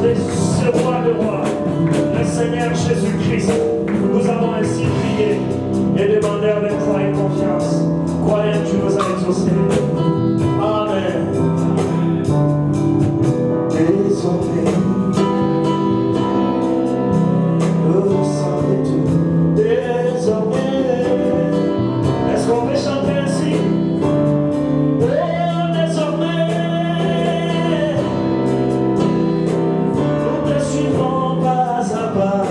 de ce roi de rois, le Seigneur Jésus-Christ. Nous avons ainsi prié et demandé avec foi et confiance, croyant que tu nous as exaucés. Amen. Désormais, au sang de tout, désormais, est-ce qu'on peut chanter ainsi? Oh, désormais, nous te suivons pas à pas.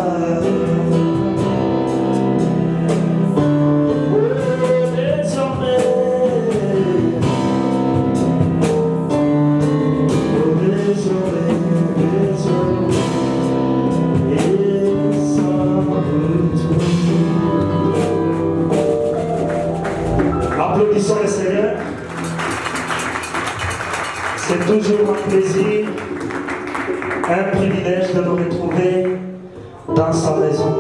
Applaudissons le Seigneur. C'est toujours un plaisir, un privilège de nous retrouver dans sa maison.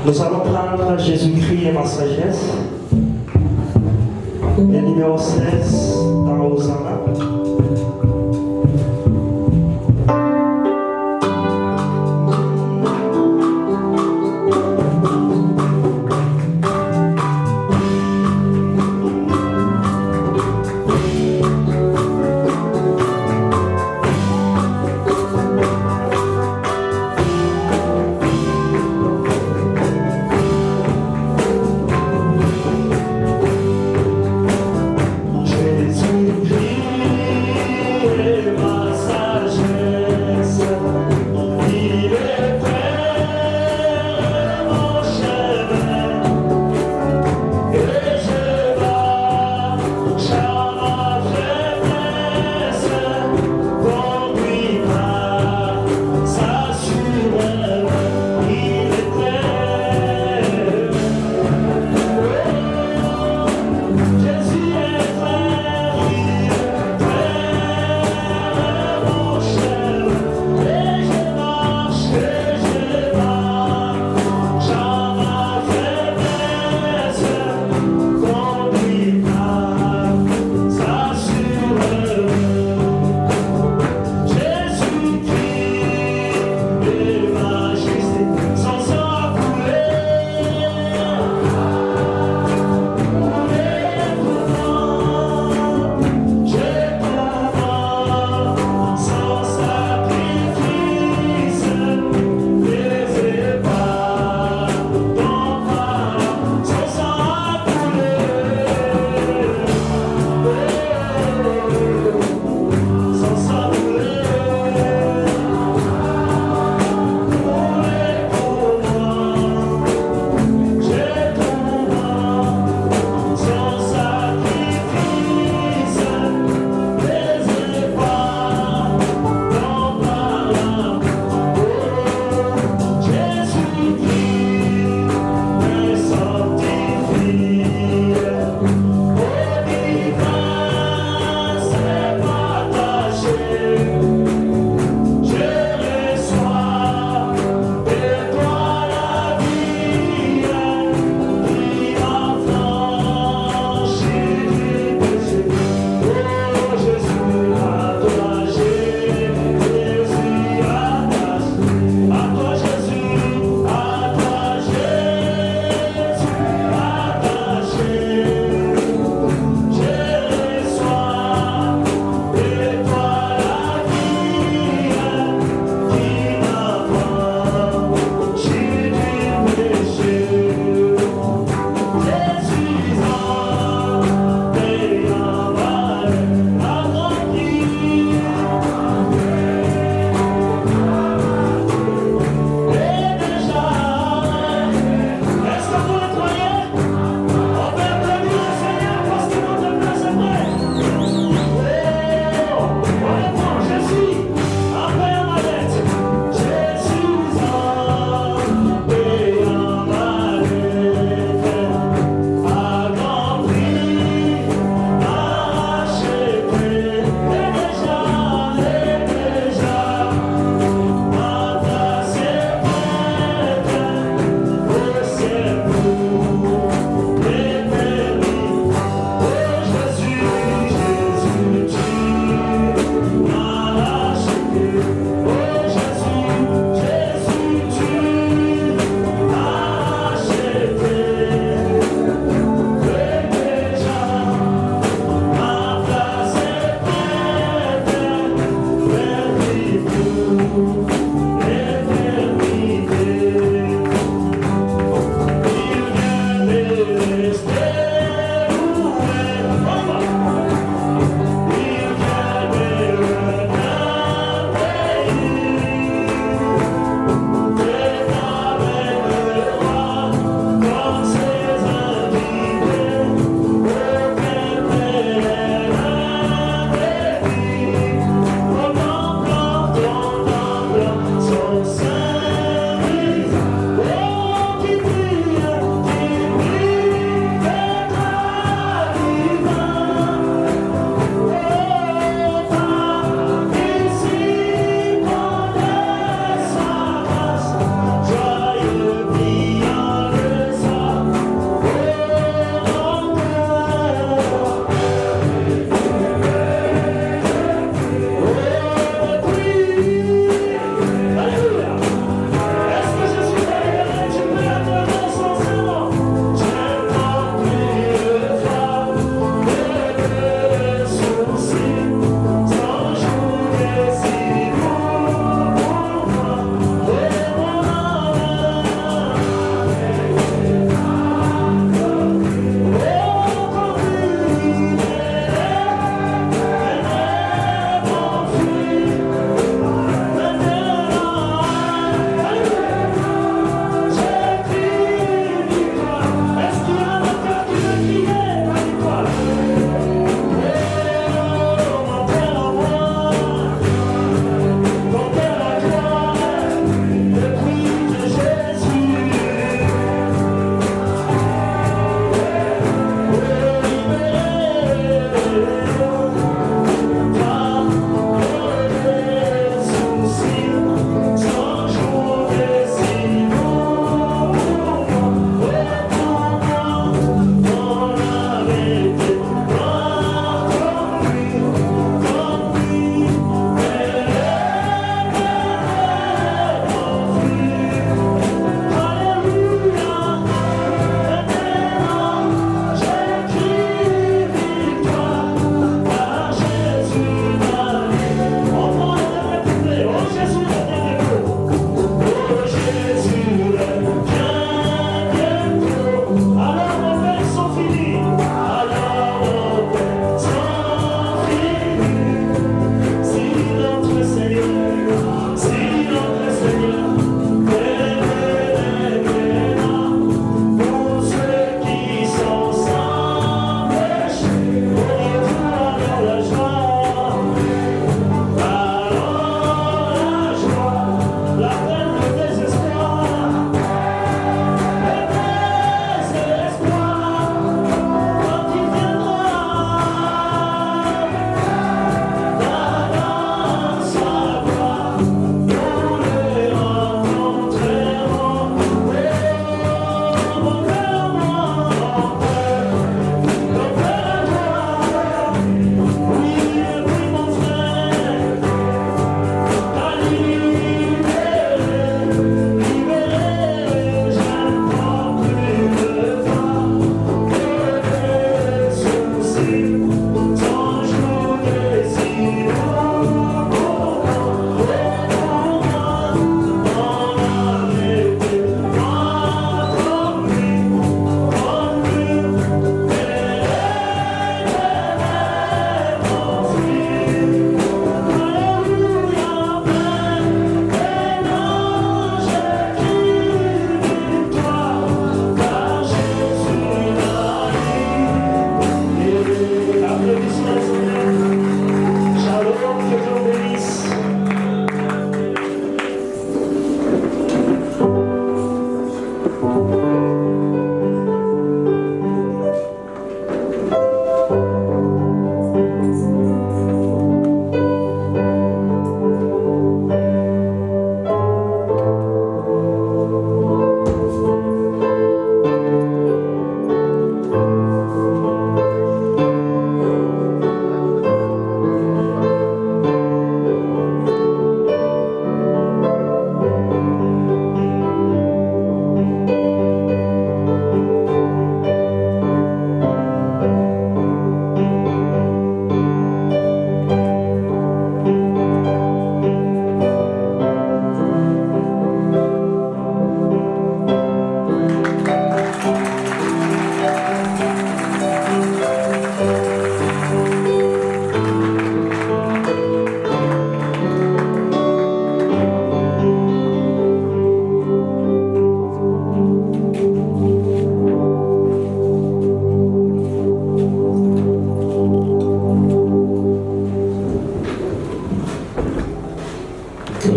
Nous allons prendre Jésus-Christ et ma sagesse, le numéro 16 dans Hosanna. Jésus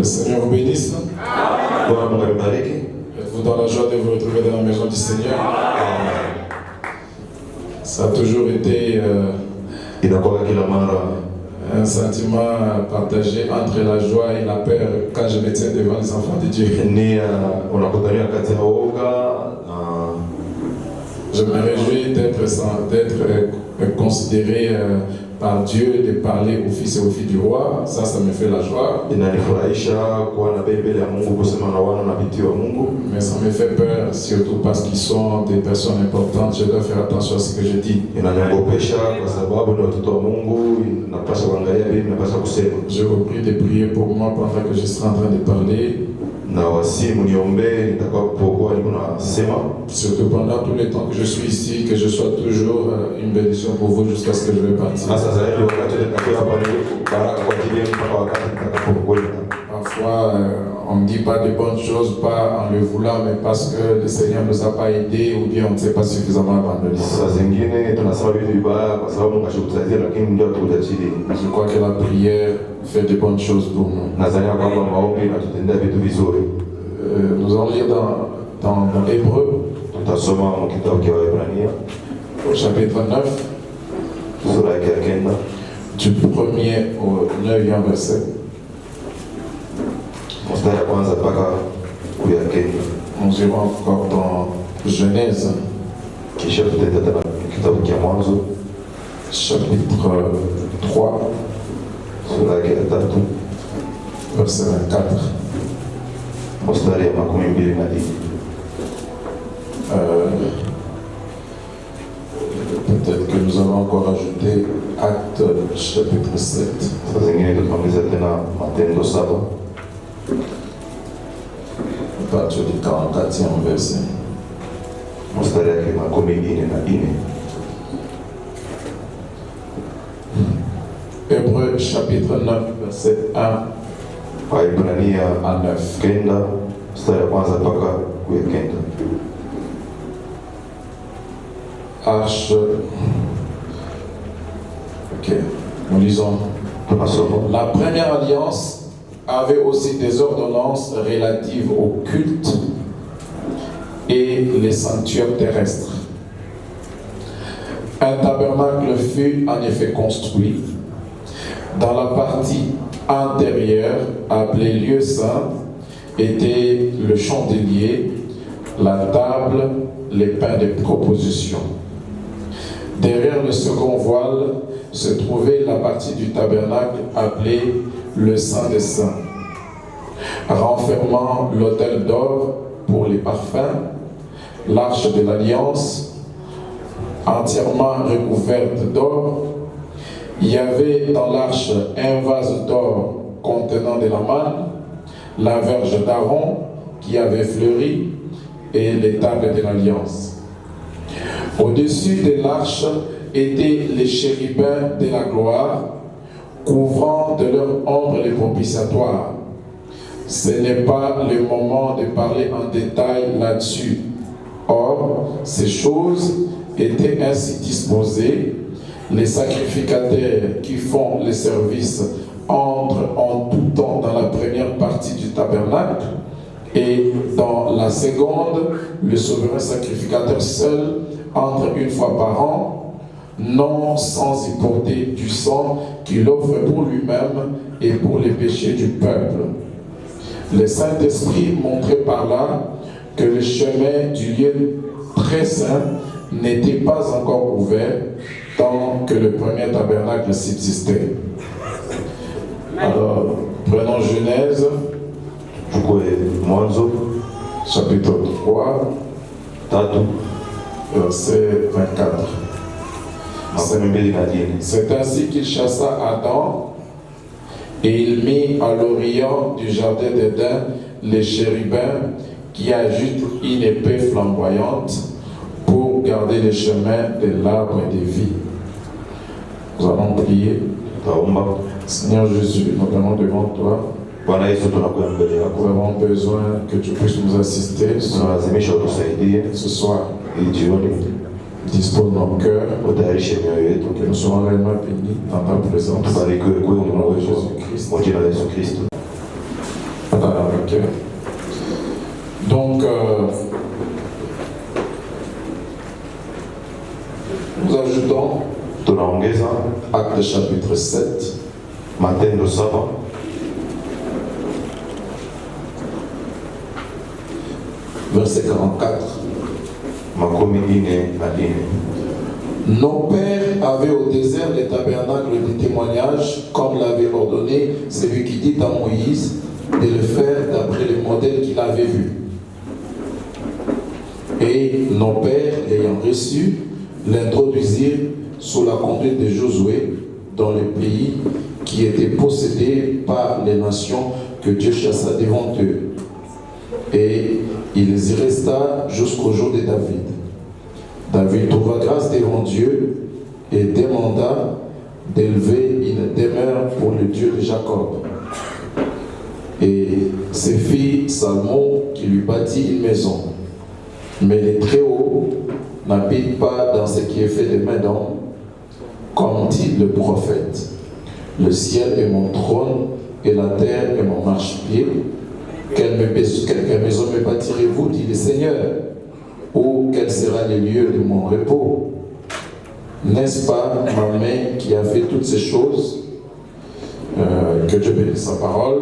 le Seigneur vous bénisse. Êtes-vous dans la joie de vous retrouver dans la maison du Seigneur? Ça a toujours été un sentiment partagé entre la joie et la peur quand je me tiens devant les enfants de Dieu. Je me réjouis d'être considéré par Dieu, de parler aux fils et aux filles du roi. Ça me fait la joie. Mais ça me fait peur, surtout parce qu'ils sont des personnes importantes. Je dois faire attention à ce que je dis. Je vous prie de prier pour moi pendant que je serai en train de parler. Surtout pendant tout le temps que je suis ici, que je sois toujours une bénédiction pour vous jusqu'à ce que je vais partir. Parfois, on ne dit pas de bonnes choses, pas en le voulant, mais parce que le Seigneur ne nous a pas aidés ou bien on ne s'est pas suffisamment abandonné. Je crois que la prière fait de bonnes choses pour nous. Nous allons lire dans Hébreu, au chapitre 9, du 1er au 9e verset. Nous irons encore dans Genèse, chapitre 3, verset 24. Peut-être que nous allons encore ajouter Acte chapitre 7. À partir du 44e verset. Hébreu chapitre 9, verset 1 à 9. Arche. Ok, nous lisons. La première alliance avait aussi des ordonnances relatives au culte et les sanctuaires terrestres. Un tabernacle fut en effet construit dans la partie antérieure, appelée lieu saint, était le chandelier, la table, les pains de proposition. Derrière le second voile se trouvait la partie du tabernacle appelée le Saint des Saints, renfermant l'autel d'or pour les parfums, l'arche de l'Alliance, entièrement recouverte d'or. Il y avait dans l'arche un vase d'or contenant de la manne, la verge d'Aaron qui avait fleuri et les tables de l'Alliance. Au-dessus de l'arche étaient les chérubins de la gloire, couvrant de leur ombre les propitiatoires. Ce n'est pas le moment de parler en détail là-dessus. Or, ces choses étaient ainsi disposées. Les sacrificateurs qui font les services entrent en tout temps dans la première partie du tabernacle, et dans la seconde, le souverain sacrificateur seul entre une fois par an, non sans y porter du sang qu'il offre pour lui-même et pour les péchés du peuple. Le Saint-Esprit montrait par là que le chemin du lieu très saint n'était pas encore ouvert tant que le premier tabernacle subsistait. Alors, prenons Genèse, chapitre 3, verset 24. C'est ainsi qu'il chassa Adam et il mit à l'orient du jardin d'Éden les chérubins qui agitent une épée flamboyante pour garder le chemin de l'arbre de vie. Nous allons prier. Seigneur Jésus, nous venons devant toi. Nous avons besoin que tu puisses nous assister ce soir. Dispose nos cœurs pour que nous soyons réellement bénis dans ta présence. Au nom de Jésus-Christ. Ok. Donc, nous ajoutons tunaongeza Acte chapitre 7, Matendo 7 verset 44. makumi ine na ine. Nos pères avaient au désert les tabernacles de témoignage, comme l'avait ordonné celui qui dit à Moïse de le faire d'après le modèle qu'il avait vu. Et nos pères, l'ayant reçu, l'introduisirent sous la conduite de Josué dans le pays qui était possédé par les nations que Dieu chassa devant eux. Et il y resta jusqu'au jour de David. David trouva grâce devant Dieu et demanda d'élever une demeure pour le Dieu de Jacob. Et ses filles Salmon qui lui bâtit une maison. Mais les Très-Hauts n'habitent pas dans ce qui est fait de main d'homme, comme dit le prophète. Le ciel est mon trône et la terre est mon marchepied. Quelle maison me bâtirez-vous, dit le Seigneur, ou quel sera le lieu de mon repos? N'est-ce pas ma main qui a fait toutes ces choses? Que Dieu bénisse sa parole.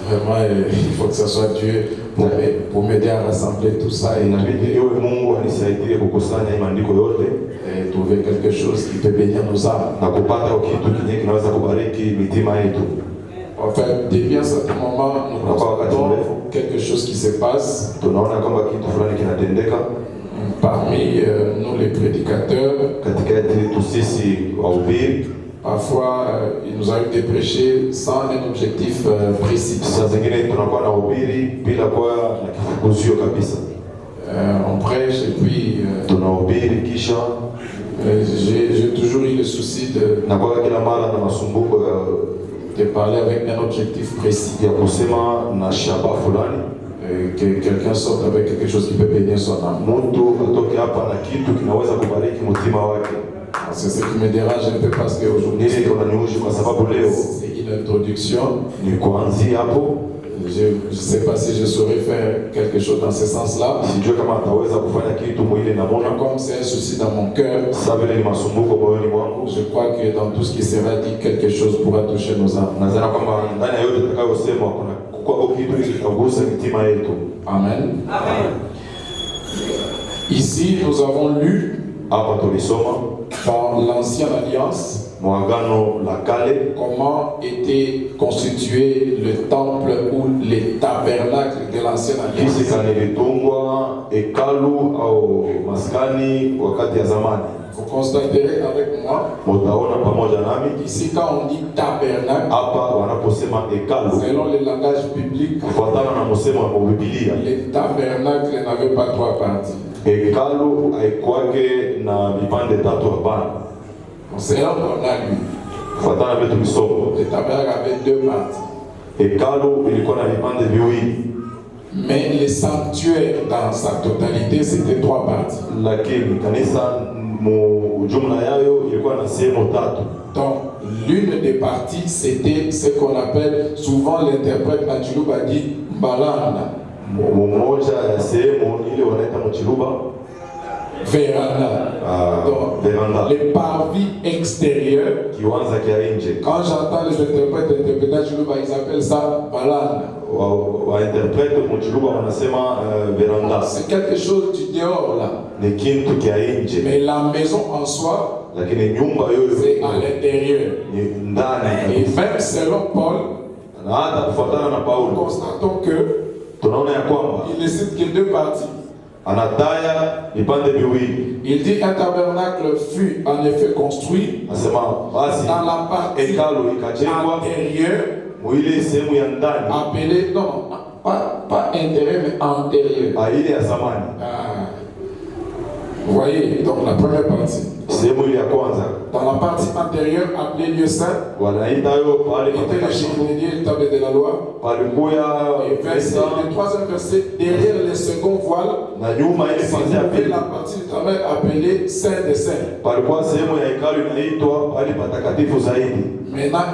Vraiment, il faut que ce soit Dieu pour m'aider à rassembler tout ça et trouver quelque chose qui peut bénir nos âmes. En fait, depuis un certain moment, nous constatons quelque chose qui se passe parmi nous les prédicateurs. Parfois, il nous arrive de prêcher sans un objectif précis. On prêche et puis j'ai toujours eu le souci de parler avec un objectif précis. Que quelqu'un sorte avec quelque chose qui peut bénir son âme. C'est ce qui me dérange un peu parce qu'aujourd'hui c'est une introduction. Je ne sais pas si je saurais faire quelque chose dans ce sens-là. Comme c'est un souci dans mon cœur, je crois que dans tout ce qui sera dit, quelque chose pourra toucher nos âmes. Amen. Ici, nous avons lu dans l'Ancienne Alliance comment était constitué le temple ou les tabernacles de l'Ancienne Alliance. Vous constaterez avec moi ici quand on dit tabernacle, selon le langage biblique, les tabernacles n'avaient pas trois parties. Hekalu haikwake na vipande tatu hapana. Selon on a lu, kufuatana vile tulisoma, le tabernacle avait deux parties. Hekalu ilikuwa na vipande viwili. Mais le sanctuaire dans sa totalité c'était trois parties. Lakini kanisa jumla yayo ilikuwa na sehemu tatu. Donc l'une des parties c'était ce qu'on appelle, souvent l'interprète Achuluba dit Mbalanda. Mmoja ya sehemu ile wanaita mchiluba Véranda. Véranda. Les parvis extérieurs. Kiwanza kia nje. Quand j'entends les interprètes Achuluba, ils appellent ça Balanda. Interprète mchiluba wanasema véranda. C'est quelque chose du dehors là. Ni kintu kia nje. Mais la maison en soi, lakini nyumba yoyo c'est à l'intérieur. Ni ndani. Et même selon Paul, na hata kufuatana na Paulo, nous constatons que il ne cite que deux parties. Il dit un tabernacle fut en effet construit dans la partie antérieure, appelée, non, pas intérieure mais antérieure. Vous voyez, donc la première partie. Dans la partie antérieure, appelée lieu saint, était le chandelier, le tablé de la loi. Et le troisième verset, derrière le second voile, il y avait la partie du travail appelée Saint des Saints. Maintenant,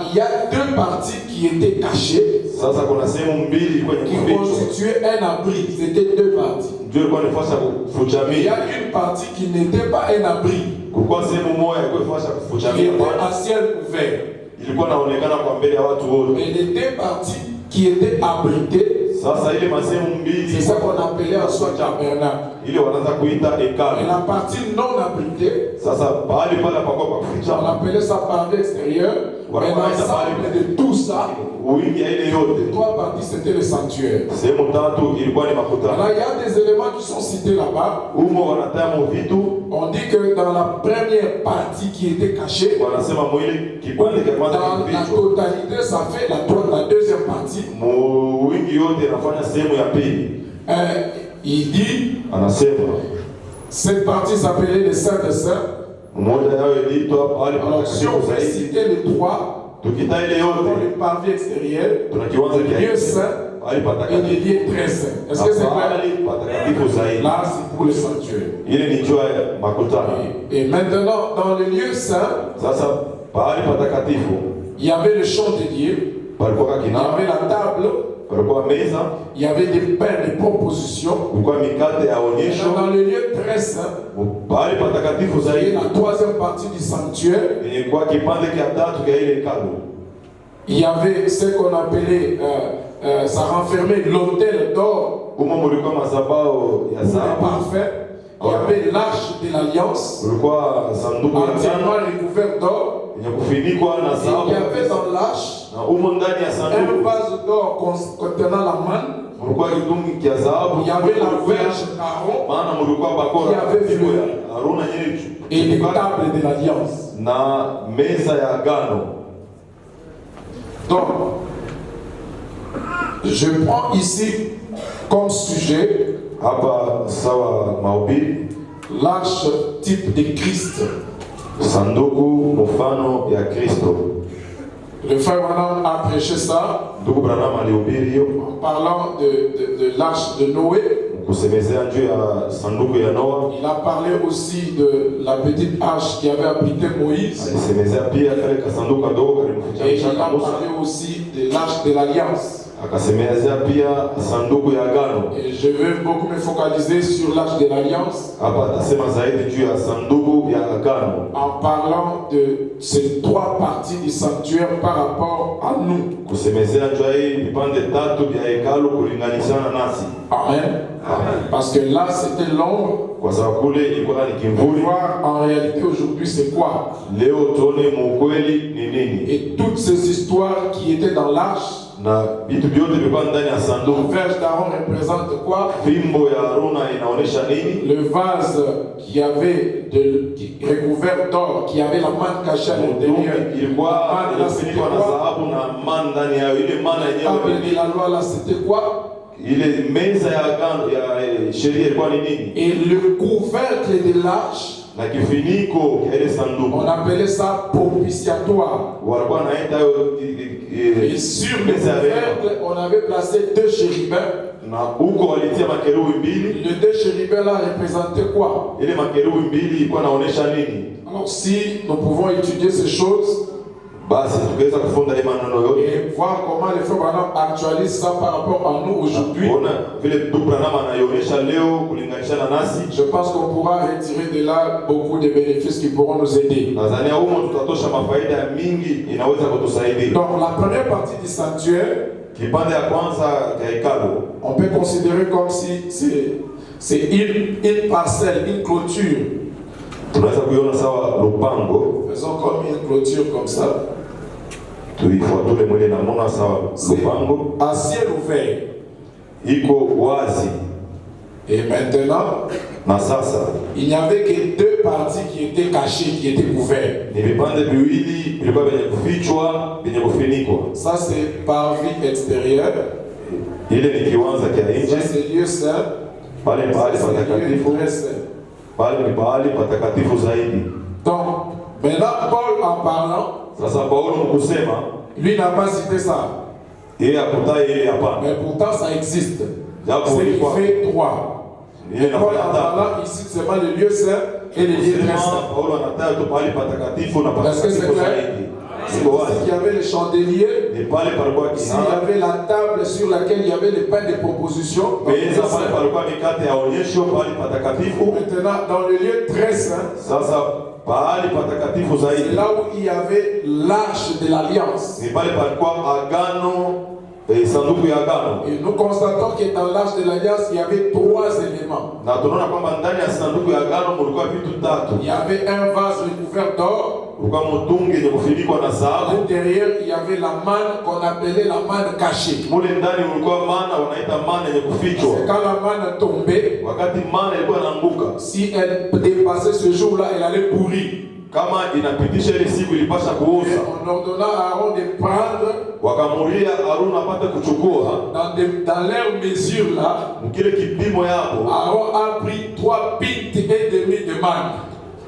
il y a deux parties qui étaient cachées. Sasa kuna sehemu mbili kwenye qui kificho. constituaient un abri. C'était deux parties. Ndio ilikuwa ni nafasi ya Il y kufuchamia. a une partie qui n'était pas un abri, Kulikuwa sehemu moja ilikuwa nafasi ya qui kufuchamia. était à ciel ouvert. Ilikuwa inaonekana kwa mbele ya watu wote. Et les deux parties qui étaient abritées, Sasa ile masehemu mbili c'est ça qu'on appelait en soi tabernacle. ile wanaanza kuita Et hekalu. la partie non abritée, Sasa pahali pale pakuwa pa on kuficha appelait ça partie extérieure. Mais l'ensemble de tout ça, wingi ya ile yote. trois parties, c'était le sanctuaire. Sehemu tatu ilikuwa ni makutano. Alors, il y a des éléments qui sont cités là-bas. Humo wanatamu vitu On dit que dans la première partie qui était cachée, wanasema mwili kipande cha kwanza dans la kificho. totalité, ça fait la deuxième partie. Wingi yote inafanya sehemu ya pili. Il dit, Anasema cette partie s'appelait le Saint des Saints. mmoja yao iliitwa pahali Alors, si on patakatifu veut zaidi. citer les trois, Tukita ile on yote le parvis extérieur, tuna kiwanza le lieu kia saint pahali et patakatifu. les lieux très saints. Est-ce que c'est clair? Pahali patakatifu zaidi. Là, c'est pour le sanctuaire. Ile ni jua ya makutano. Et maintenant, dans le lieu saint, Sasa pahali patakatifu il y avait le chandelier, palikuwa il y kinara, avait la table, palikuwa meza, il y avait des pains de proposition. kulikuwa mikate ya Et onyesho. dans le lieu très saint, Pahali patakatifu c'est zaidi la troisième partie du sanctuaire. ilikuwa kipande kia tatu kia ile hekalu. Il y avait ce qu'on appelait, ça renfermait l'autel d'or, Humo mulikuwa mazabao ya le dhahabu, parfait. Il y avait l'arche de l'alliance, kulikuwa sanduku ya entièrement agano recouvert d'or. yenye kufunikwa na Et il y dhahabu, avait dans l'arche na humo ndani ya un sanduku vase d'or contenant la manne. mulikuwa kitungi kia dhahabu, Il y avait la verge d'Aaron maana mulikuwa bakora Qui avait fimbo vu. ya Haruna yenye et les tables de l'alliance. na meza ya agano. Donc, je prends ici comme sujet Hapa sawa mahubiri, l'arche type de Christ. sanduku mfano ya Kristo. Le frère Branham a prêché ça Ndugu Branham alihubiri hiyo en parlant de l'arche de Noé. kusemezea juu ya sanduku ya Noa. Il a parlé aussi de la petite arche qui avait abrité Moïse. Alisemezea pia kale kasanduku kadogo Et il kalimficha a Musa. parlé aussi de l'arche de l'alliance. Akasemezea pia sanduku ya agano. Et je vais beaucoup me focaliser sur l'arche de l'alliance Hapa atasema zaidi juu ya sanduku ya agano, en parlant de ces trois parties du sanctuaire par rapport à nous. kusemezea juu ya hii vipande tatu vya hekalu kulinganishana nasi, Amen. Parce que là, c'était l'ombre. kwa sababu kule ilikuwa ni Pour kimvuli. voir en réalité aujourd'hui c'est quoi. Leo tuone muukweli ni nini, Et toutes ces histoires qui étaient dans l'arche, na vitu vyote vilikuwa ndani ya la sanduku. verge d'Aaron représente quoi? Fimbo ya Haruna inaonyesha nini? Le vase qui avait qui recouvert d'or, qui avait la manne cachée à l'intérieur. Mtungi ilikuwa Manne, là, c'était inafunikwa na quoi? dhahabu na mana ndani yayo. Ile mana La table yenyewe, de la loi là, c'était quoi? ile meza ya agano ya sheria ilikuwa ni nini? Et le couvercle de l'arche, Na kifiniko ya ile on sanduku appelait ça propitiatoire. walikuwa naita hiyo Et sur le meza ya rehema. couvercle, on avait placé deux chérubins. Na huko walitia makerubi mbili. Les deux chérubins là représentaient quoi? Ile makerubi mbili ilikuwa naonesha nini? Alors si nous pouvons étudier ces choses Basi tukaweza kufunda ile maneno yote, et voir comment les frères Branham actualisent ça par rapport à nous aujourd'hui, kuona vile ndugu Branham anaionyesha leo kulinganishana nasi. je pense qu'on pourra retirer de là beaucoup de bénéfices qui pourront nous aider. Nadhani humo tutatosha mafaida mingi inaweza kutusaidia. Donc la première partie du sanctuaire, Kipande ya kwanza ya hekalu on peut considérer comme si c'est une parcelle, une clôture. tunaweza kuiona sawa lupango, Faisons comme une clôture comme ça. tuifuatule mwili na mona sawa C'est lupango à ciel ouvert. iko wazi. Et maintenant, Na sasa il n'y avait que deux parties qui étaient cachées, qui étaient couvertes. ni vipande viwili vilikuwa vyenye kufichwa, vyenye kufinikwa. Ça c'est parvis extérieur. Ile ni kiwanza kia Ça nje, c'est lieu saint. pale Ça pahali c'est lieu patakatifu, très saint. pale ni pahali patakatifu zaidi. Donc, maintenant Paul en parlant, Sasa Paulo mkusema lui n'a pas cité ça. yeye akutaye ile hapana, Mais pourtant ça existe. japo C'est qui ilikuwa fait droit. ile Paul en nafanya parlant ici seulement le lieu saint et le lieu très saint. Paulo anataja tu pahali patakatifu na Est-ce que c'est patakatifu clair? zaidi. C'est ici qu'il y avait les chandeliers. Ni pale palikuwa S'il y kinara. avait la table sur laquelle il y avait les pains de proposition. Meza pale palikuwa mikate ya onyesho pale patakatifu. Maintenant, dans le lieu très saint, Sasa pahali patakatifu c'est zaidi là où il y avait l'arche de l'alliance. ni pale palikuwa agano, sanduku ya agano. Et nous constatons que dans l'arche de l'alliance, il y avait 3 éléments. Na tunaona kwamba ndani ya sanduku ya agano mulikuwa vitu tatu. Il y avait un vase recouvert d'or. Kulikuwa mtungi yenye kufinikwa na À dhahabu. l'intérieur, il y avait la manne qu'on appelait la manne cachée. Mule ndani mulikuwa mana wanaita mana yenye kufichwa. C'est quand la manne tombait, Wakati mana ilikuwa inaanguka, si elle dépassait ce jour-là, elle allait pourrir. kama inapitisha ile siku ilipasha Et kuuza, on ordonna à Aaron de prendre wakamuria Haruna apate kuchukua dans leur mesure là. mkile kipimo yapo. Aaron a pris 3 pintes et demi de manne.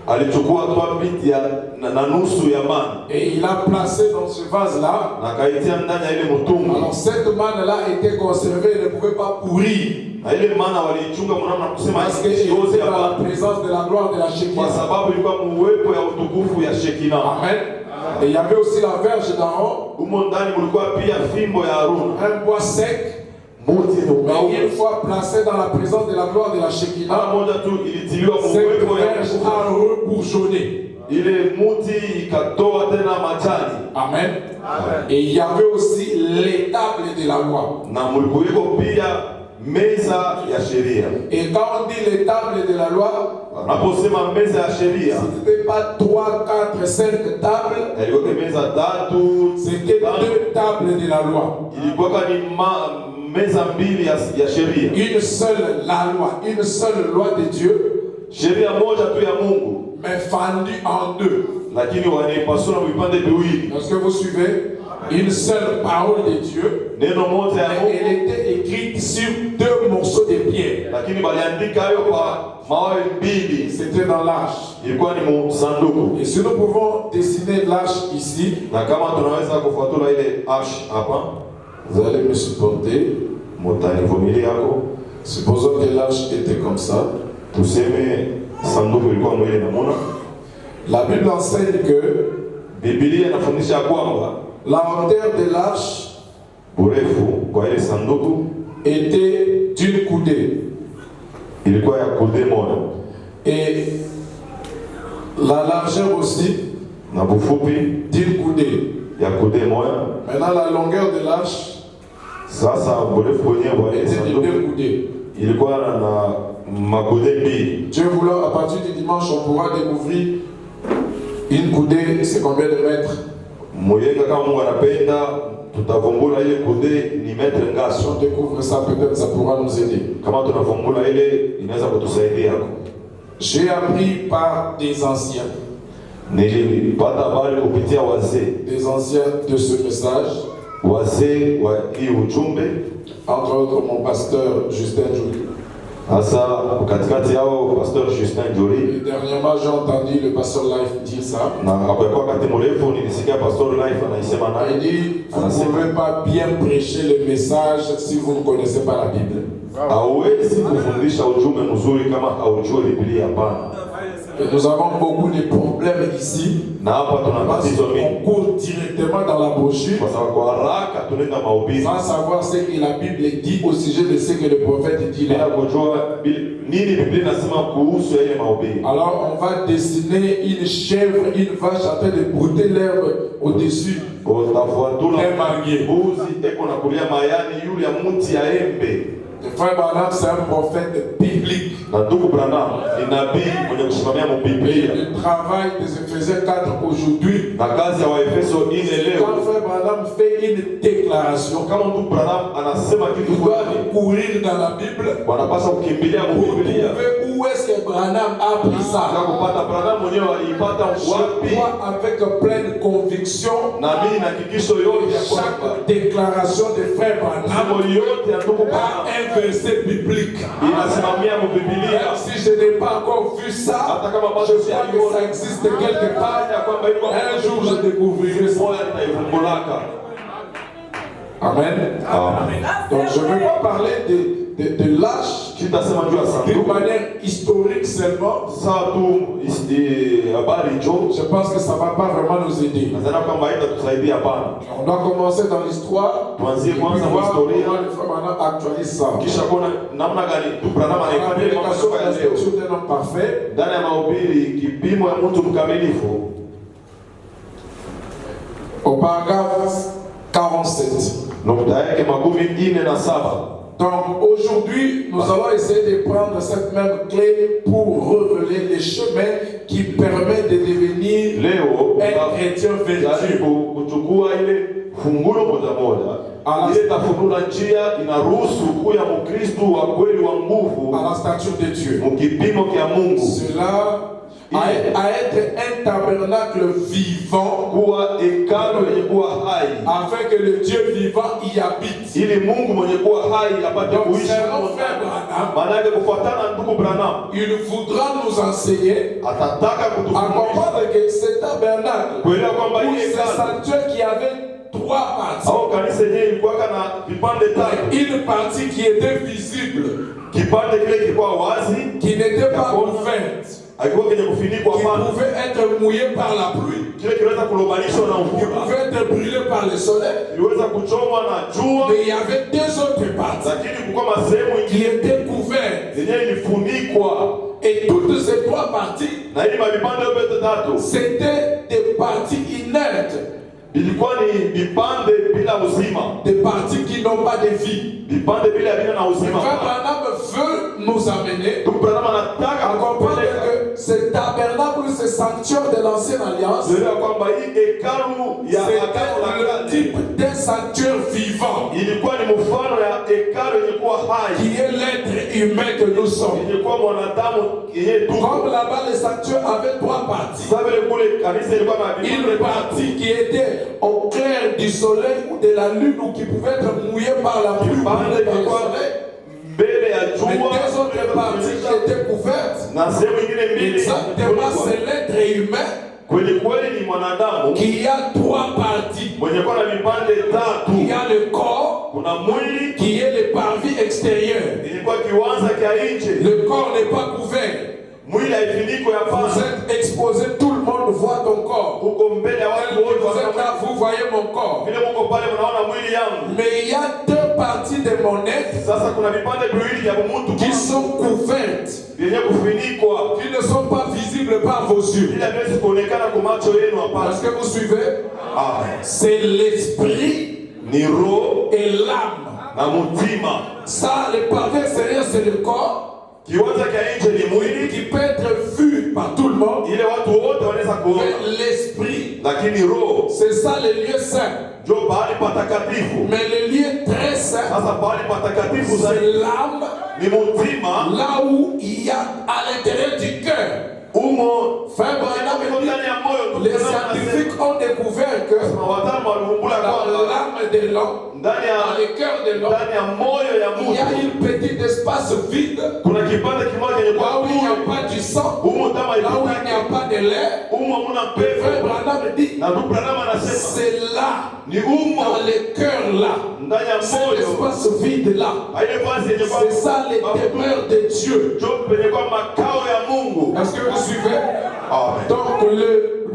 Alichukua 3 binti ya na nusu ya mana Et il a placé dans ce vase-là. na kaitia ndani ya ile mtungi. Alors cette manne-là était conservée, elle ne pouvait pas pourrir. Na ile mana waliichunga mnamna kusema Parce qu'elle isioze était dans la hapa, présence de la gloire de la kwa Shekinah. sababu ilikuwa muwepo ya utukufu ya Shekina. Amen. Et il y avait aussi la verge d'Aaron, Humo ndani mulikuwa pia fimbo ya Haruna, un bois sec, muti yenye mais kukauka. une fois placé dans la présence de la gloire de la Mara Shekinah, moja tu ilitiliwa cette muwepo ya verge a rebourgeonné. ile muti ikatoa tena majani. Amen. Et il y avait aussi l'étable de la loi. Na mulikuweko pia meza ya sheria. Et quand on dit l'étable de la loi, Naposema meza ya sheria, ce n'était pas 3, 4, 5 tables, ilikuwa meza tatu, c'était 2 tables de la loi. ilikuwa ni meza mbili ya sheria. Une seule la loi, une seule loi de Dieu, Sheria moja tu ya Mungu, mais fendue en 2. lakini wanaipasua na vipande viwili. Est-ce que vous suivez? Une seule parole de Dieu, Neno moja ya mais elle Mungu, était écrite sur 2 morceaux de pierre. lakini baliandika hayo kwa mawe mbili. C'était dans l'arche. Ilikuwa ni msanduku. Et si nous pouvons dessiner l'arche ici, Na kama tunaweza kufuatula ile ash hapa, vous allez me supporter. mutanivumilia yako. Supposons que l'arche était comme ça. Tuseme sanduku ilikuwa mwili namuna. La Bible enseigne que Biblia inafundisha kwamba la hauteur de l'arche urefu kwa ile sanduku était d'une coudée. ilikuwa ya kude moja Et la largeur aussi na bufupi d'une coudée. ya kude moja. Maintenant, la longueur de l'arche Sasa urefu wenyewe wa ile était de sanduku 2 coudées. ilikuwa na makude mbili. Dieu voulant, à partir du dimanche, on pourra découvrir une coudée, c'est combien de mètres? Muyenga kama Mungu anapenda tutavumbula ile kude ni metre Si ngaso. on découvre ça, peut-être ça pourra nous aider. Kama tunavumbula ile inaweza kutusaidia. J'ai appris par des anciens Nilipata habari kupitia wazee de ce message, wazee wa hii ujumbe, entre autres mon pasteur Justin Joly. hasa katikati yao Pastor Justin Joly. Et dernièrement, j'ai entendu le pasteur Life dire ça. Na hapo kwa wakati mrefu nilisikia Pastor Life anaisema Il naye, dit, vous ne pouvez pas bien prêcher le message si vous ne connaissez pas la Bible. hauwezi kufundisha ujumbe mzuri kama haujui Biblia. Hapana. Et nous avons beaucoup de problèmes ici Na hapa tuna parce tatizo mingi, qu'on court directement dans la brochure kwa sababu kwa haraka tunaenda mahubiri sans savoir ce que la Bible dit au sujet de ce que le prophète dit bila là. kujua nini Biblia inasema kuhusu ile mahubiri. Alors on va dessiner une chèvre, une vache en train de brouter l'herbe au-dessus Utafuatula d'un manguier. mbuzi eko na kulia mayani yule ya mti ya embe. Le frère Branham, c'est un prophète biblique. Na ndugu Branham ni nabii mwenye kusimamia Biblia. Le travail des Éphésiens 4 aujourd'hui, Na kazi ya Waefeso 4 leo, quand le frère Branham fait une déclaration, kama ndugu Branham anasema kitu il doit fulani, courir dans la Bible wanapaswa kukimbilia pour Biblia trouver où est-ce que Branham a pris na ça. kupata. Branham mwenyewe aliipata Je wapi? crois avec pleine conviction Na mimi na hakikisho yote ya kwamba chaque déclaration de frère Branham mambo yote ya ndugu a Branham un verset biblique. inasimamia Biblia. Même si je n'ai pas encore vu ça, Hata kama je bado crois que ça existe quelque part. ya kwamba iko Un jour, je découvrirai ça. moja nitaivumbulaka. Amen. Donc, je ne veux pas parler de l'arche Sitasema juu ya d'une sanduku. manière historique seulement. Sawa tu habari njoo. Je pense que ça ne va pas vraiment nous aider. Nadhani kwamba haitatusaidia hapana. On doit commencer dans l'histoire. Tuanzie Et puis kwanza voir kwa historia. comment les frères maintenant actualisent ça. Kisha kuona namna gani tu Branham Dans la anaifanya mambo prédication de ya la leo. structure d'un homme parfait, Ndani ya mahubiri kipimo ya mtu mkamilifu. au paragraphe 47. Nukta yake 47. Donc aujourd'hui, nous allons essayer de prendre cette même clé pour révéler les chemins qui permettent de devenir Leo un chrétien vertueux. jaribu kuchukua ile fungulo moja ile tafunula njia inaruhusu kuya Mkristo wa kweli wa nguvu À la stature de Dieu. mkipimo kia Mungu. Cela à être un tabernacle vivant Kuwa hekalu yenye kuwa hai afin que le Dieu vivant y habite. ili Mungu mwenye kuwa hai apate Donc kuishi. selon Frère Branham, Maana yake kufuatana na ndugu Branham il voudra nous enseigner atataka à kutufundisha comprendre que ce tabernacle kuelewa kwamba ou hii ce hekalu sanctuaire qui avait trois parties. au kanisa yenyewe ilikuwa na vipande tatu. Une partie qui était visible, Kipande kile kilikuwa wazi, qui n'était pas ouverte, haikuwa kenye kufunikwa qui hapana. pouvait être mouillée par la pluie, Kile kinaweza kulobanishwa na qui mvua, pouvait être brûlée par le soleil. iliweza kuchomwa na jua, Mais il y avait deux autres parties lakini kulikuwa masehemu qui ingine étaient couvertes. yenyewe ilifunikwa. Et toutes ces trois parties, Na ili mavipande yote tatu c'était des parties inertes, vilikuwa ni vipande bila uzima, des parties qui n'ont pas de vie. vipande bila havina na uzima. Frère Branham veut nous amener Ndugu Branham anataka à comprendre kupeleka que ce tabernacle, ce sanctuaire de l'ancienne alliance, kuelewa kwamba hii hekalu ya agano la c'était le kale type d'un sanctuaire vivant, ilikuwa ni mfano ya hekalu yenye kuwa hai, qui est l'être humain que nous sommes. yenye kuwa mwanadamu yenye tuko. Comme là-bas, le sanctuaire avait trois parties. Sasa vile kule kanisa ilikuwa na Une vipande partie qui était au clair du soleil ou de la lune ou qui pouvait être mouillée par la pluie ou vipande brûlée par le vilikuwa soleil. mbele ya Mais jua deux autres parties qui étaient couvertes. na sehemu ingine mbili. Exactement, c'est l'être humain Kweli kweli ni mwanadamu qui a trois parties. mwenye kuwa na vipande Il y tatu. a le corps Kuna mwili qui est le parvis extérieur. ilikuwa kiwanza kia nje, Le corps n'est pas couvert. mwili haifiniko ya Vous paa. êtes exposé, tout le monde voit ton corps. Huko mbele ya watu wote Vous êtes là, wanaona vous voyez mon corps. vile muko pale, mnaona mwili yangu. Mais il y a deux parties de mon être Sasa kuna vipande viwili vya mtu qui sont couvertes, vyenye kufinikwa qui ne sont pas visibles par vos yeux. ili haiwezi kuonekana kwa macho yenu. Hapana. Est-ce que vous suivez? Amen. C'est l'esprit Ni roho et l'âme. na mutima. Ça, le parvis extérieur, c'est le corps Kiwanza kia nje ni mwili, qui peut être vu par tout le monde. ile watu wote wanaweza kuona, Mais l'esprit, lakini roho c'est ça le lieu saint. ndio pahali patakatifu. Mais le lieu très saint, Sasa pahali patakatifu zaidi c'est l'âme, ni mutima, là où il y a à l'intérieur du cœur. umo Frère Branham dit, ndani ya moyo. les scientifiques ont découvert que Wataalamu walivumbula dans kwamba l'âme de l'homme, ndani dans le ya cœur de l'homme, ndani ya moyo ya il y a mtu une petite espace vide, kuna kipande kimoja chenye là où il n'y a kwa pas du sang, umo kama là où il n'y a pas de l'air. umo muna Frère pepo. Branham dit, Na ndugu Branham anasema c'est là, ni umo dans le cœur là, ndani ya c'est moyo, l'espace vide là. ile basi yenye kwa C'est ça les demeures de Dieu. ndio penye kwa makao ya Mungu. Est-ce que vous suivez? Amen. Donc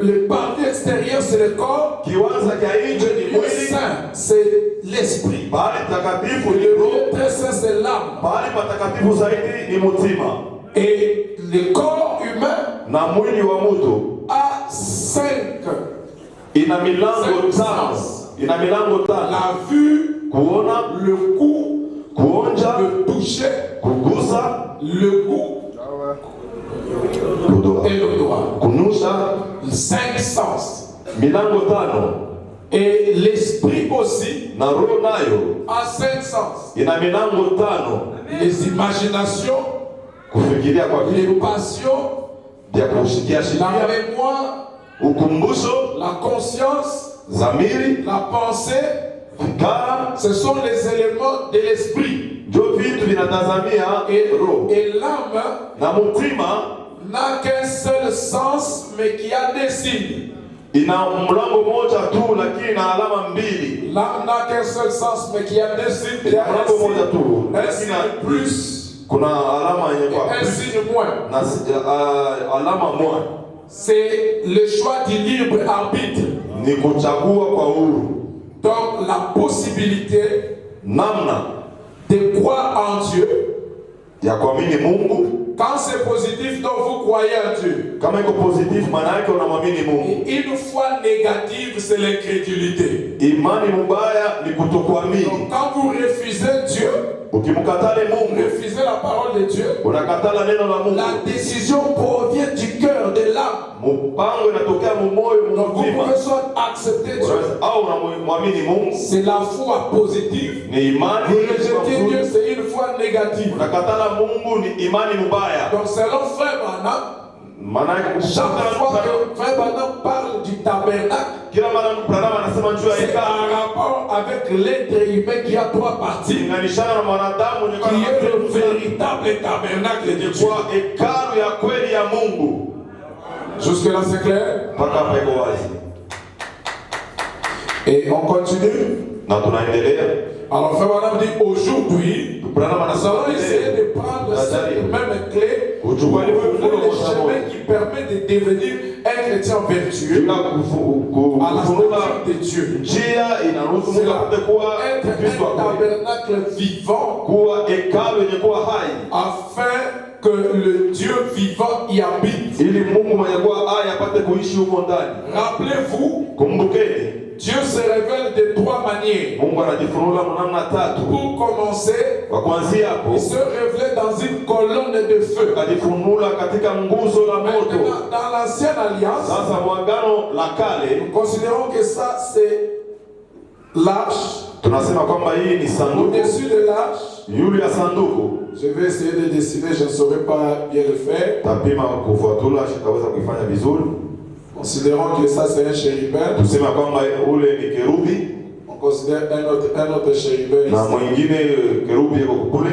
le parvis extérieur c'est le corps, Kiwanza kia nje ni le mwili, saint c'est l'esprit, pahali takatifu ni le roho, lieu très saint c'est l'âme. pahali patakatifu zaidi ni mutima. Et le corps humain Na mwili wa mtu a 5. ina milango tano, ina milango tano: La vue, kuona, le goût, kuonja, le toucher, kugusa, le goût kudoa, et l'odorat. kunusha. 5 sens. Milango tano. Et l'esprit aussi Na roho nayo a 5 sens. ina milango tano: Les imaginations, kufikiria kwa les vitu passions, vya kushikia la shikia, mémoire, ukumbusho, la conscience, zamiri, la pensée, fikara, ce sont les éléments de l'esprit. ndio vitu vinatazamia roho. Et l'âme Na mutima n'a qu'un seul sens, mais qui a des signes. ina mlango moja tu, lakini ina alama mbili. L'âme n'a qu'un seul sens, mais qui a des signes. Ina mlango moja tu, Un lakini signe plus kuna alama yenye kwa un signe moins. na alama moja C'est le choix du libre arbitre. ni kuchagua kwa huru, Donc la possibilité namna de croire en Dieu. ya kuamini Mungu. Quand c'est positif, donc vous croyez en Dieu. Kama iko positif, maana yake unamwamini Mungu. Et une foi négative, c'est l'incrédulité. Imani mubaya ni kutokuamini. Donc quand vous refusez Dieu, Ukimkatale vous Mungu, refusez la parole de Dieu, unakatala neno la Mungu. la décision provient du cœur, de l'âme. Mpango inatokea mumoyo Donc vous mzima. pouvez soit accepter Dieu. Au unamwamini Mungu, C'est la foi positive. ni imani. Vous rejetez Dieu, c'est une foi négative. Unakatala Mungu ni imani mubaya. Donc selon Frère Branham, Maana yake chaque fois que Frère Branham parle du tabernacle, kila mara Branham anasema juu ya c'est hekalu, en rapport avec l'être humain qui a trois parties, inganishana na mwanadamu qui est le véritable tabernacle de Dieu. kwa hekalu ya kweli ya Mungu. Jusque-là, c'est clair? Mpaka hapa iko wazi. Et on continue. Na tunaendelea. Alors, Frère Branham dit aujourd'hui, Branham nous anasema allons essayer de prendre cette même clé pour trouver le chemin qui permet de devenir un chrétien vertueux à la gloire de Dieu. njia inaruhusu C'est Mungu apate kuwa être Kristo wa un kweli, tabernacle vivant kuwa hekalu yenye kuwa hai, afin que le Dieu vivant y habite. ili Mungu mwenye kuwa hai apate kuishi huko ndani. Rappelez-vous, Kumbukeni, Dieu se révèle de trois manières. Mungu anajifunua namna tatu. Pour commencer, Kwa kuanzia hapo, il se révélait dans une colonne de feu. akajifunua katika nguzo la moto. Maintenant, dans l'ancienne alliance, Sasa mwagano la kale nous considérons que ça c'est l'arche. tunasema kwamba hii ni sanduku, Au-dessus de l'arche, yule ya sanduku. je vais essayer de dessiner, je ne saurais pas bien le faire. Tapima kufuatula, sitaweza kuifanya vizuri. Considérons que ça c'est un chérubin. Tuseme kwamba ule ni kerubi On considère un autre chérubin na ici. mwingine kerubi yuko kule.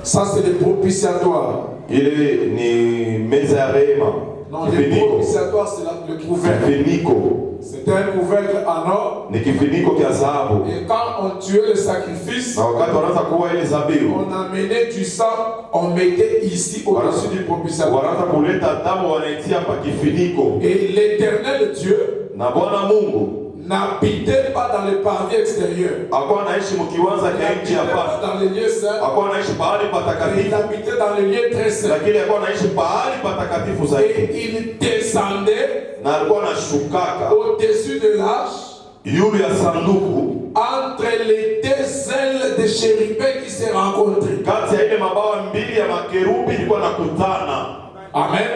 Ça c'est le propitiatoire. Ile ni meza ya rehema, Non, le kifiniko. propitiatoire c'est le couvercle. Kifiniko C'est un couvercle en or. ni kifiniko kya dhahabu, Et quand on tuait le sacrifice, na wakati wanaanza kuwa ile zabihu, on amenait du sang, on mettait ici au-dessus du propitiatoire. wanaanza kuleta damu, wanaitia pa kifiniko, Et l'éternel Dieu na Bwana Mungu n'habitait pas dans le parvis extérieur. akuwa anaishi mkiwanza Il kya nchi n'habitait hapa, pas dans les lieux saints, akuwa anaishi pahali mais il patakatifu, habitait dans les lieux très saints. lakini alikuwa anaishi pahali patakatifu zaidi, Et il descendait na alikuwa anashukaka au-dessus de l'arche, yule ya sanduku, entre les deux ailes de chérubins qui se rencontraient. kati ya ile mabawa mbili ya makerubi ilikuwa nakutana. Amen.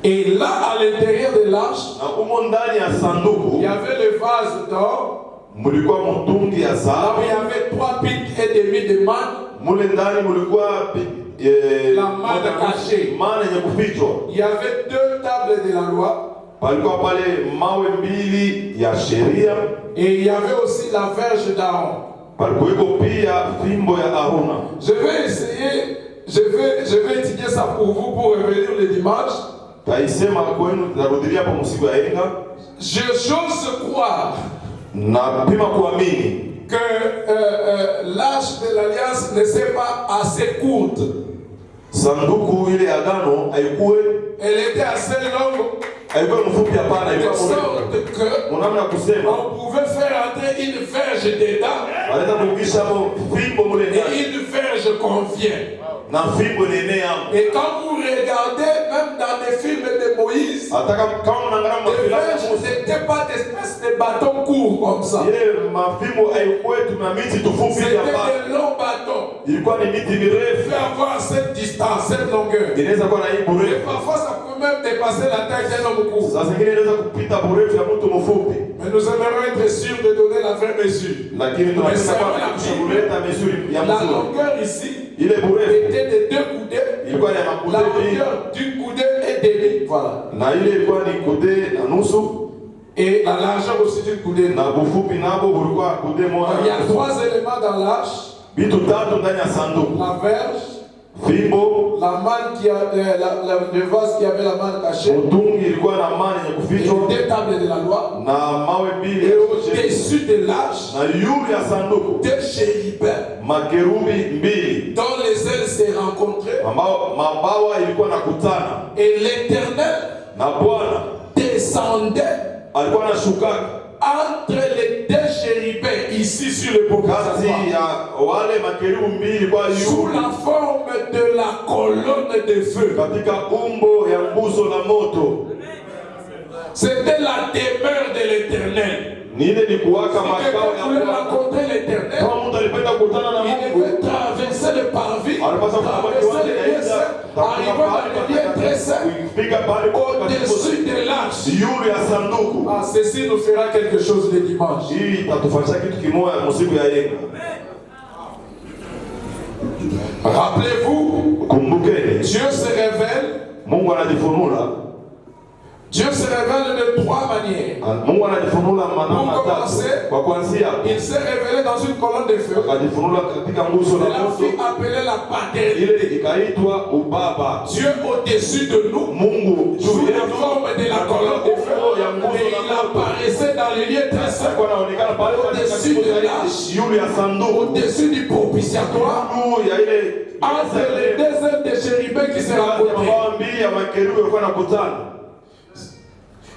Et là, à l'intérieur de l'arche, Na umo ndani ya il sanduku y avait le vase d'or, mulikuwa mtungi ya là où dhahabu, il y avait 3 pics et demi de manne. mule ndani mulikuwa La manne cachée. mana yenye kufichwa. Il y avait 2 tables de la loi. Palikuwa pale mawe mbili ya sheria, Et il y avait aussi la verge d'Aaron. palikuweko pia fimbo ya Haruna. Je vais essayer, je vais étudier ça pour vous pour revenir le dimanche. Taisema kwenu, tutarudilia hapo msiku ya enga. J'ose croire Napima kuamini que l'âge de l'alliance ne s'est pas assez courte. sanduku ile agano haikuwe Elle était assez longue, haikuwe mfupi, hapana, de ilikuwa sorte que mnamna kusema on pouvait faire entrer une verge dedans wanaweza kuingisha hapo fimbo mule et ndani une verge convient. na fimbo nenea. Et quand vous regardez, même dans les films de Moïse, Hata kama mnaangalia les mafilamu ya verges Musa, n'étaient pas d'espèces de bâtons courts comme ça. ile mafimbo haikuwe tuna miti tufupi C'était hapa, des longs bâtons. ilikuwa ni miti Il mirefu, faut avoir cette distance, cette longueur. inaweza kuwa na hii Et burefu. parfois, ça peut même dépasser la taille d'un homme court. Saa zingine inaweza kupita burefu ya mtu mfupi, Mais nous aimerions être sûrs de donner la vraie mesure. lakini tunapenda Mais kwa kuleta mesuri ya La mzuri. longueur ici Ile burefu était de 2 coudées. ilikuwa ya La makude mbili, longueur d'une coudée et demie. Voilà. na ile ilikuwa ni kude na nusu, Et la largeur aussi d'une coudée. na bufupi nabo bulikuwa kude Il y a moja. 3 éléments dans l'arche. Vitu tatu ndani ya sanduku: La verge, fimbo, la manne qui a, le vase qui avait la manne cachée mtungi ilikuwa na mawe yenye kufichwa et deux tables de la loi, na mawe mbili et ya sheria. au-dessus de l'arche, Na yule ya sanduku deux chérubins makerubi mbili dont les ailes se rencontraient, ambao mabawa ilikuwa nakutana, et l'Éternel na Bwana descendait alikuwa anashukaka entre les deux chérubins ici sur le kati propitiatoire, ya wale makerubi mbili kwa sous yule la forme de la colonne de feu. katika umbo ya nguzo la moto. C'était la demeure de l'Éternel. Ni ile ni kuwaka Si makao quelqu'un ya voulait Bwana. rencontrer l'Éternel, Kama mtu alipenda kukutana na il Mungu, devait traverser le parvis, traverser les lieux saints, arriver dans les lieux très saints, kufika pale au-dessus de l'arche. yule ya sanduku. Ah, ceci nous fera quelque chose le dimanche. Hii itatufanyisha kitu kimoja msiku ya yenga. Rappelez-vous, Kumbukeni, Dieu se révèle. Mungu anajifunula. Dieu se révèle de trois manières. Mungu anajifunula maneno Pour matatu. commencer, Kwa kuanzia, il s'est révélé dans une colonne de feu. akajifunula katika nguzo la La moto. fille appelée la paternité. Ile ikaitwa ubaba. Dieu au-dessus de nous, Mungu sous juu la yetu forme de la colonne de feu, et il apparaissait dans les lieux très saints, alikuwa anaonekana pale Au-dessus de l'arche. yule ya sanduku. au-dessus du propitiatoire, Juu ya ile entre les deux ailes de chérubins qui se rencontraient. mabawa mbili ya makerubi walikuwa nakutana.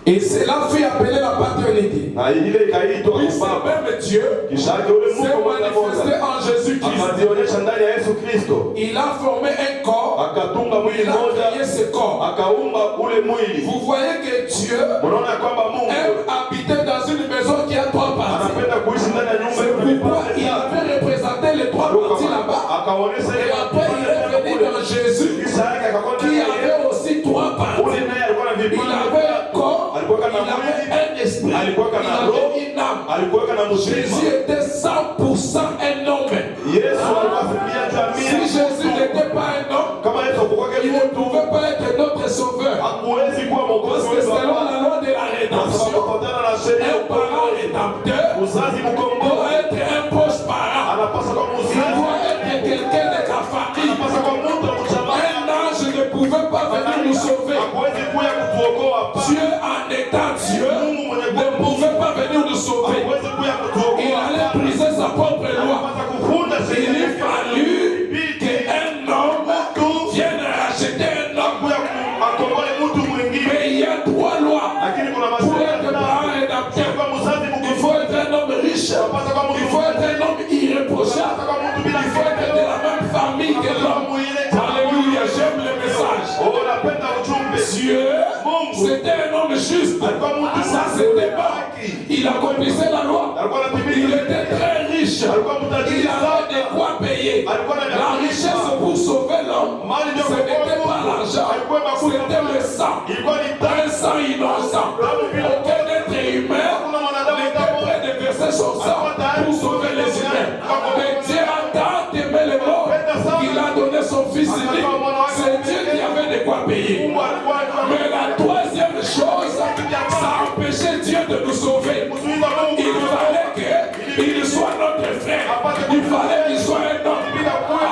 Et cela fut appelé la paternité. Na ile ikaitwa Oui, c'est ubaba. même Dieu Kisha ule s'est Mungu manifesté mmoja en Jésus-Christ. akajionyesha ndani ya Yesu Kristo, Il a formé un corps, akatunga mwili il a créé mmoja, ce corps. akaumba ule mwili. Vous voyez que Dieu Unaona kwamba Mungu aime habiter dans une maison qui a trois parties. anapenda kuishi ndani ya nyumba C'est yenye pourquoi vipande il tatu. avait représenté les trois parties là-bas. Akaonyesha Et ile après, il est venu dans Jésus, kisha yake akakwenda qui avait aussi trois parties. ule naye alikuwa na Il vipande avait un corps, alikuwa il na avait mwili, un esprit, il alikuwa na roho, avait une âme. alikuwa na mzima. Jésus était 100% un homme. Yesu alikuwa asilimia Si Jésus n'était pas un homme, kama Yesu hakuwa il ne pouvait pas être notre sauveur. hakuwezi kuwa Parce mwokozi que wetu selon hapa. la loi de la Kwa rédemption, sababu kufuatana na sheria ya un parent rédempteur uzazi mkombozi doit être un proche parent. anapaswa kuwa Il mzazi, doit être quelqu'un de ta famille. anapaswa kuwa mtu wa kuchamani. Un ange ne pouvait pas venir nous sauver. Hakuwezi kuja kutuokoa hapa. Dieu, en étant Dieu, ne pouvait pas venir nous sauver. Hakuwezi kuja Il kutuokoa allait hapa. briser sa propre loi. Anapaswa kuvunja Il sheria eût yake. fallu qu'un homme vienne racheter un homme, Kuja akomboe mtu mwingine. mais il y a trois lois. Lakini kuna Pour masheria être parent kadhaa. rédempteur, Kwa mzazi il mkombozi, faut être un homme riche. anapaswa kuwa mtu Il faut être un homme irréprochable. anapaswa kuwa mtu bila Il faut être de la même famille que l'homme. Alléluia, j'aime le message. Oh, napenda ujumbe. Dieu, c'était un homme juste. Ça, c'était pas. Il accomplissait la loi. Alikuwa Il anatimiza. était très riche. Alikuwa Il mtajiri avait sana. de quoi payer. La richesse pour sauver l'homme, ce n'était pas l'argent, c'était le sang. Ilikuwa ni Un sang innocent. Aucun être humain n'était prêt de verser son sang pour sauver les humains. Mais Dieu a tant aimé le monde qu'il a donné son fils unique. C'est Dieu qui avait de quoi payer. Mais la troisième chose, ça empêchait Dieu de nous sauver. Il fallait qu'il soit notre frère. Il fallait qu'il soit un homme.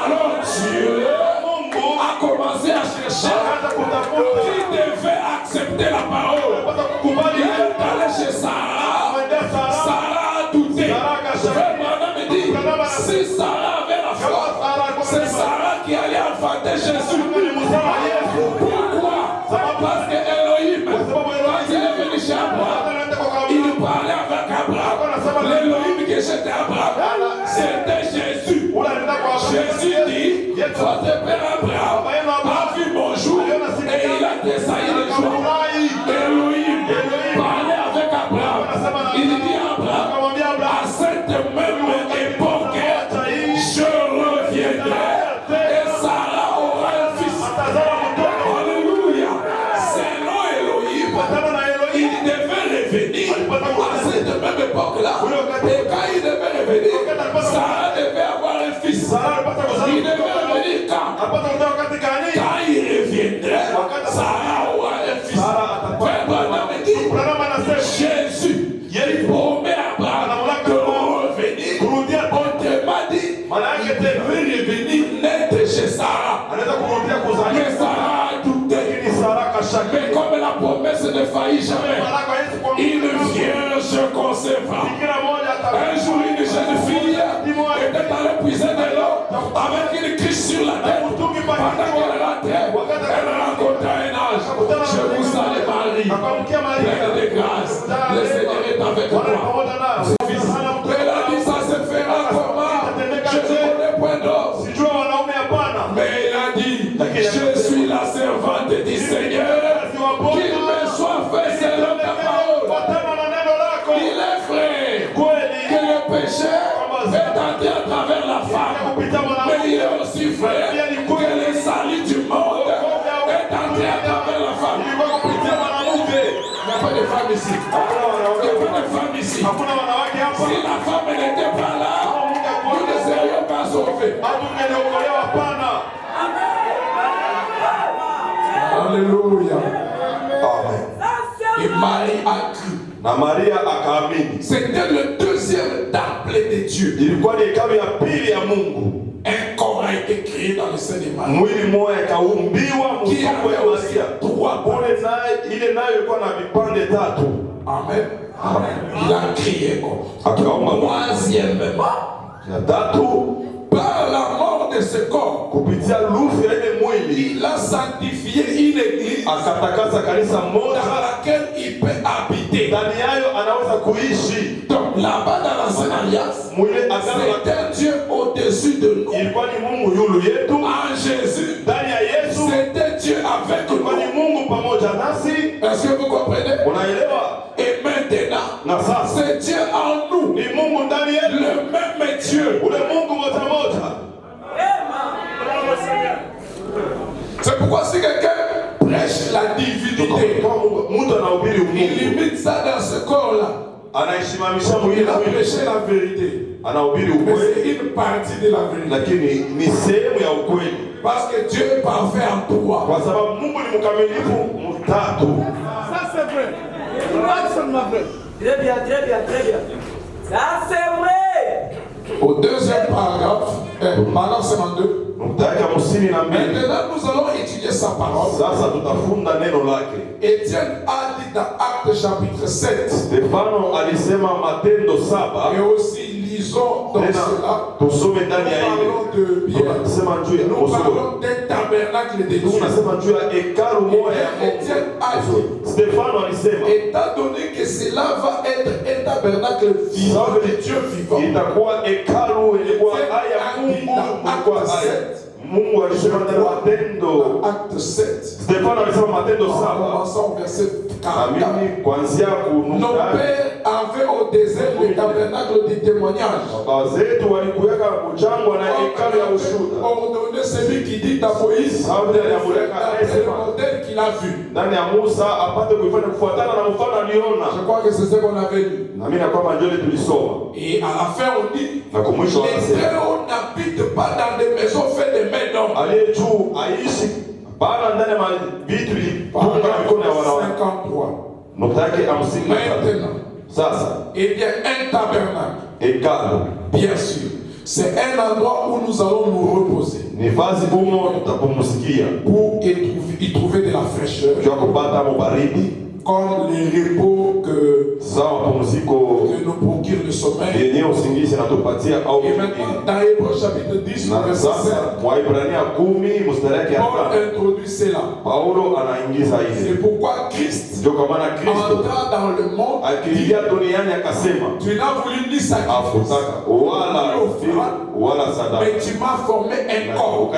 Alors Dieu a commencé à chercher qui devait accepter la parole. Il est allé chez Sarah. Sarah a douté. Frère Branham me dit, si Sarah avait la foi, c'est Sarah qui allait enfanter Jésus. Pourquoi? Parce que Elohim, quand il est venu chez Abraham, il parlait avec Abraham. L'Elohim qui était Abraham, c'était Jésus. Jésus dit, votre père Abraham a vu mon jour et il a désailli le jour. Elohim parlait avec Abraham. Il dit à Abraham, à cette même époque, je reviendrai et Sarah aura un fils. Alléluia. Selon Elohim, il devait revenir à cette même époque-là. Et quand il devait revenir, Sarah devait avoir un fils. Il devait revenir quand? Quand il reviendrait, Sarah aura un fils. promesse ne faillit jamais. Une vierge concevra. Un jour, une jeune fille était allée puiser de l'eau avec une cruche sur la tête. Pendant qu'elle rentrait, elle rencontra un ange. Je vous salue Marie, pleine de grâce. Le Seigneur est avec toi. Elle a dit ça se fera comment? Je ne connais point d'autre. Mais il a dit, je suis la servante du Seigneur, qu'il me soit fait selon ta parole. Il est vrai que le péché est entré à travers la femme, mais il est aussi vrai que le salut du monde est entré à travers la femme. Il n'y a pas de femme ici. Il n'y a pas de femme ici. Si la femme n'était pas là, nous ne serions pas sauvés. Alléluia. Amen. Et Marie a cru. Na Maria akaamini. C'était le deuxième temple de Dieu. Ilikuwa ni hekalu ya pili ya Mungu. Un corps a été créé dans le sein de Marie. Mwili mmoja kaumbiwa mfuko ya Maria. Ile nayo ilikuwa na vipande tatu. Amen. Amen. Il a crié corps. Akaomba troisièmement. Ya tatu, par la mort de ce corps, kupitia lufu ya ile mwili, il a sanctifié une église akatakasa kanisa moja dans laquelle il peut habiter. Ndani yayo anaweza kuishi. Donc là-bas dans l'ancienne alliance, c'était Dieu au-dessus de nous. Ilikuwa ni Mungu yulu yetu. En Jésus, ndani ya Yesu, c'était Dieu avec nous. Ilikuwa ni Mungu pamoja nasi. Est-ce que vous comprenez? Unaelewa? Et maintenant, c'est Dieu en nous. Ni Mungu ndani yetu. Le même Dieu. Ule Mungu moja moja. C'est pourquoi si quelqu'un prêche la divinité, il limite ça dans ce corps-là. Il a prêché la vérité. Mais c'est une partie de la vérité. Parce que Dieu est parfait en toi. Ça c'est vrai. Très bien, très bien, très bien. Ça c'est vrai. Au deuxième paragraphe, paragraphe 52. Maintenant, nous allons étudier sa parole. Étienne a dit dans Actes chapitre 7. Et aussi, lisons dans cela. Nous parlons de bien. Nous parlons d'un tabernacle de Dieu. Étienne a dit, étant donné que cela va être un tabernacle vivant de Dieu vivant. Mungu alisema ndani matendo. Acte 7. Stefano alisema matendo 7. Verset 44. Kuanzia Nos pères avaient au désert le tabernacle du témoignage. Baba zetu walikuweka mjangwa na hekalu ya ushuhuda. Ordonné celui qui dit à Moïse, c'est le modèle qu'il a vu. Ndani ya Musa apate kuifanya kufuatana na mfano aliona. Je crois que c'est ce qu'on avait lu. Na mimi nakwamba ndio tulisoma. Et à la fin on dit, na kumwisho les héros n'habitent pas dans des maisons faites de mains d'hommes. Aliye juu aishi bana ndani ya vitu vilivyopangwa na mikono ya wanawake. 53. Nukta yake 50. Maintenant, sasa, eh bien un tabernacle. Hekalu. Bien sûr. C'est un endroit où nous allons nous reposer. Ni vazi humo tutapumzikia. Pour y trouver de la fraîcheur. Kwa kupata baridi. Comme les repos que nous procure le sommeil. Et maintenant, dans Hébreux chapitre 10, verset 7, Paul introduit cela. C'est pourquoi Christ entra dans le monde. Tu n'as voulu ni sacrifice, mais tu m'as formé un corps.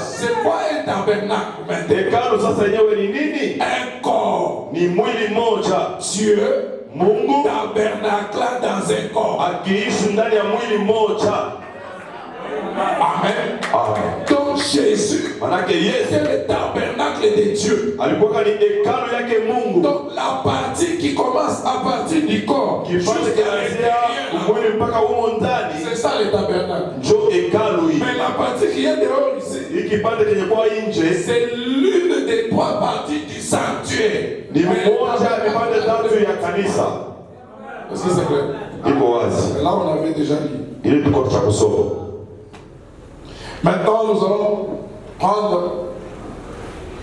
C'est quoi un tabernacle maintenant? Un corps. Ni mwili moja. Dieu Mungu tabernacla dans un corps. Akiishi ndani ya mwili moja. Amen. Amen. Donc Jésus était le tabernacle de Dieu. Alikuwa ni hekalu yake Mungu. Donc la partie qui commence à partir du corps jusqu'à mwili mpaka humo ndani. C'est ça le tabernacle. Ndio hekalu hii. Mais la partie qui est dehors ici, ikipande kenye kwa nje, c'est l'une des trois parties du sanctuaire. Ni moja ya vipande tatu ya kanisa. Est-ce que c'est clair? Iko wazi. Là on avait déjà lu. Ile tuko tucha kusoma. Maintenant nous allons prendre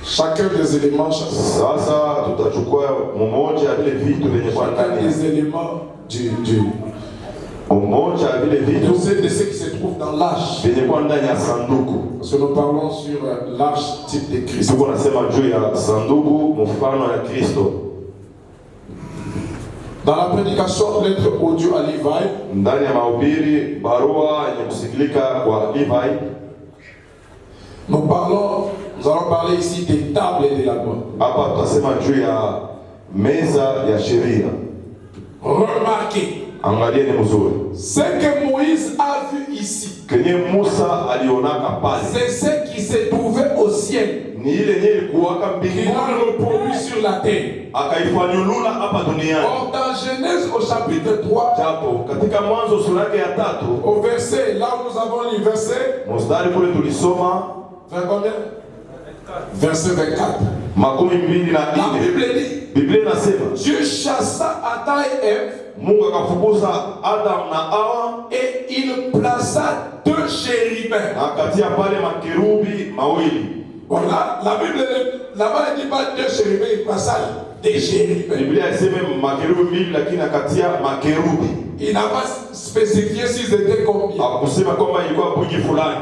Chacun des éléments, Sasa tutachukua mmoja ya vile vitu vyenye kwa chacun ndani. des éléments Mmoja ya vile vitu de ce qui se trouve dans l'arche. vyenye kwa ndani ya sanduku. Parce que nous parlons sur l'arche type de Christ. Tuko nasema juu ya sanduku mfano ya Kristo. Dans la prédication, lettre audio à Levi, Ndani ya mahubiri barua yenye kusikilika kwa Levi, nous allons parler ici des tables de la loi. hapa tutasema juu ya meza ya sheria. Remarquez, Angalieni mzuri ce que Moïse a vu ici, kenye Musa alionaka pale c'est ce qui se trouvait au ciel, ni ile yenye ilikuwaka qu'il mbinguni a reproduit sur la terre. akaifanyulula hapa duniani. Or, dans Genèse au chapitre 3, Japo katika Mwanzo sura yake ya 3 au verset, là où nous avons le verset, mstari kule tulisoma vers combien? Verset 24. makumi mbili na La nne. Bible dit, Biblia inasema Dieu chassa Adam et Ève Mungu akafukuza Adam na Hawa et il plaça deux chérubins. na akatia pale makerubi mawili. Voilà, la Bible, là-bas, elle ne dit pas deux chérubins, il plaça des chérubins. Biblia iseme makerubi mbili, lakini akatia makerubi. Il n'a pas spécifié s'ils étaient combien. Akusema kwamba ilikuwa bungi fulani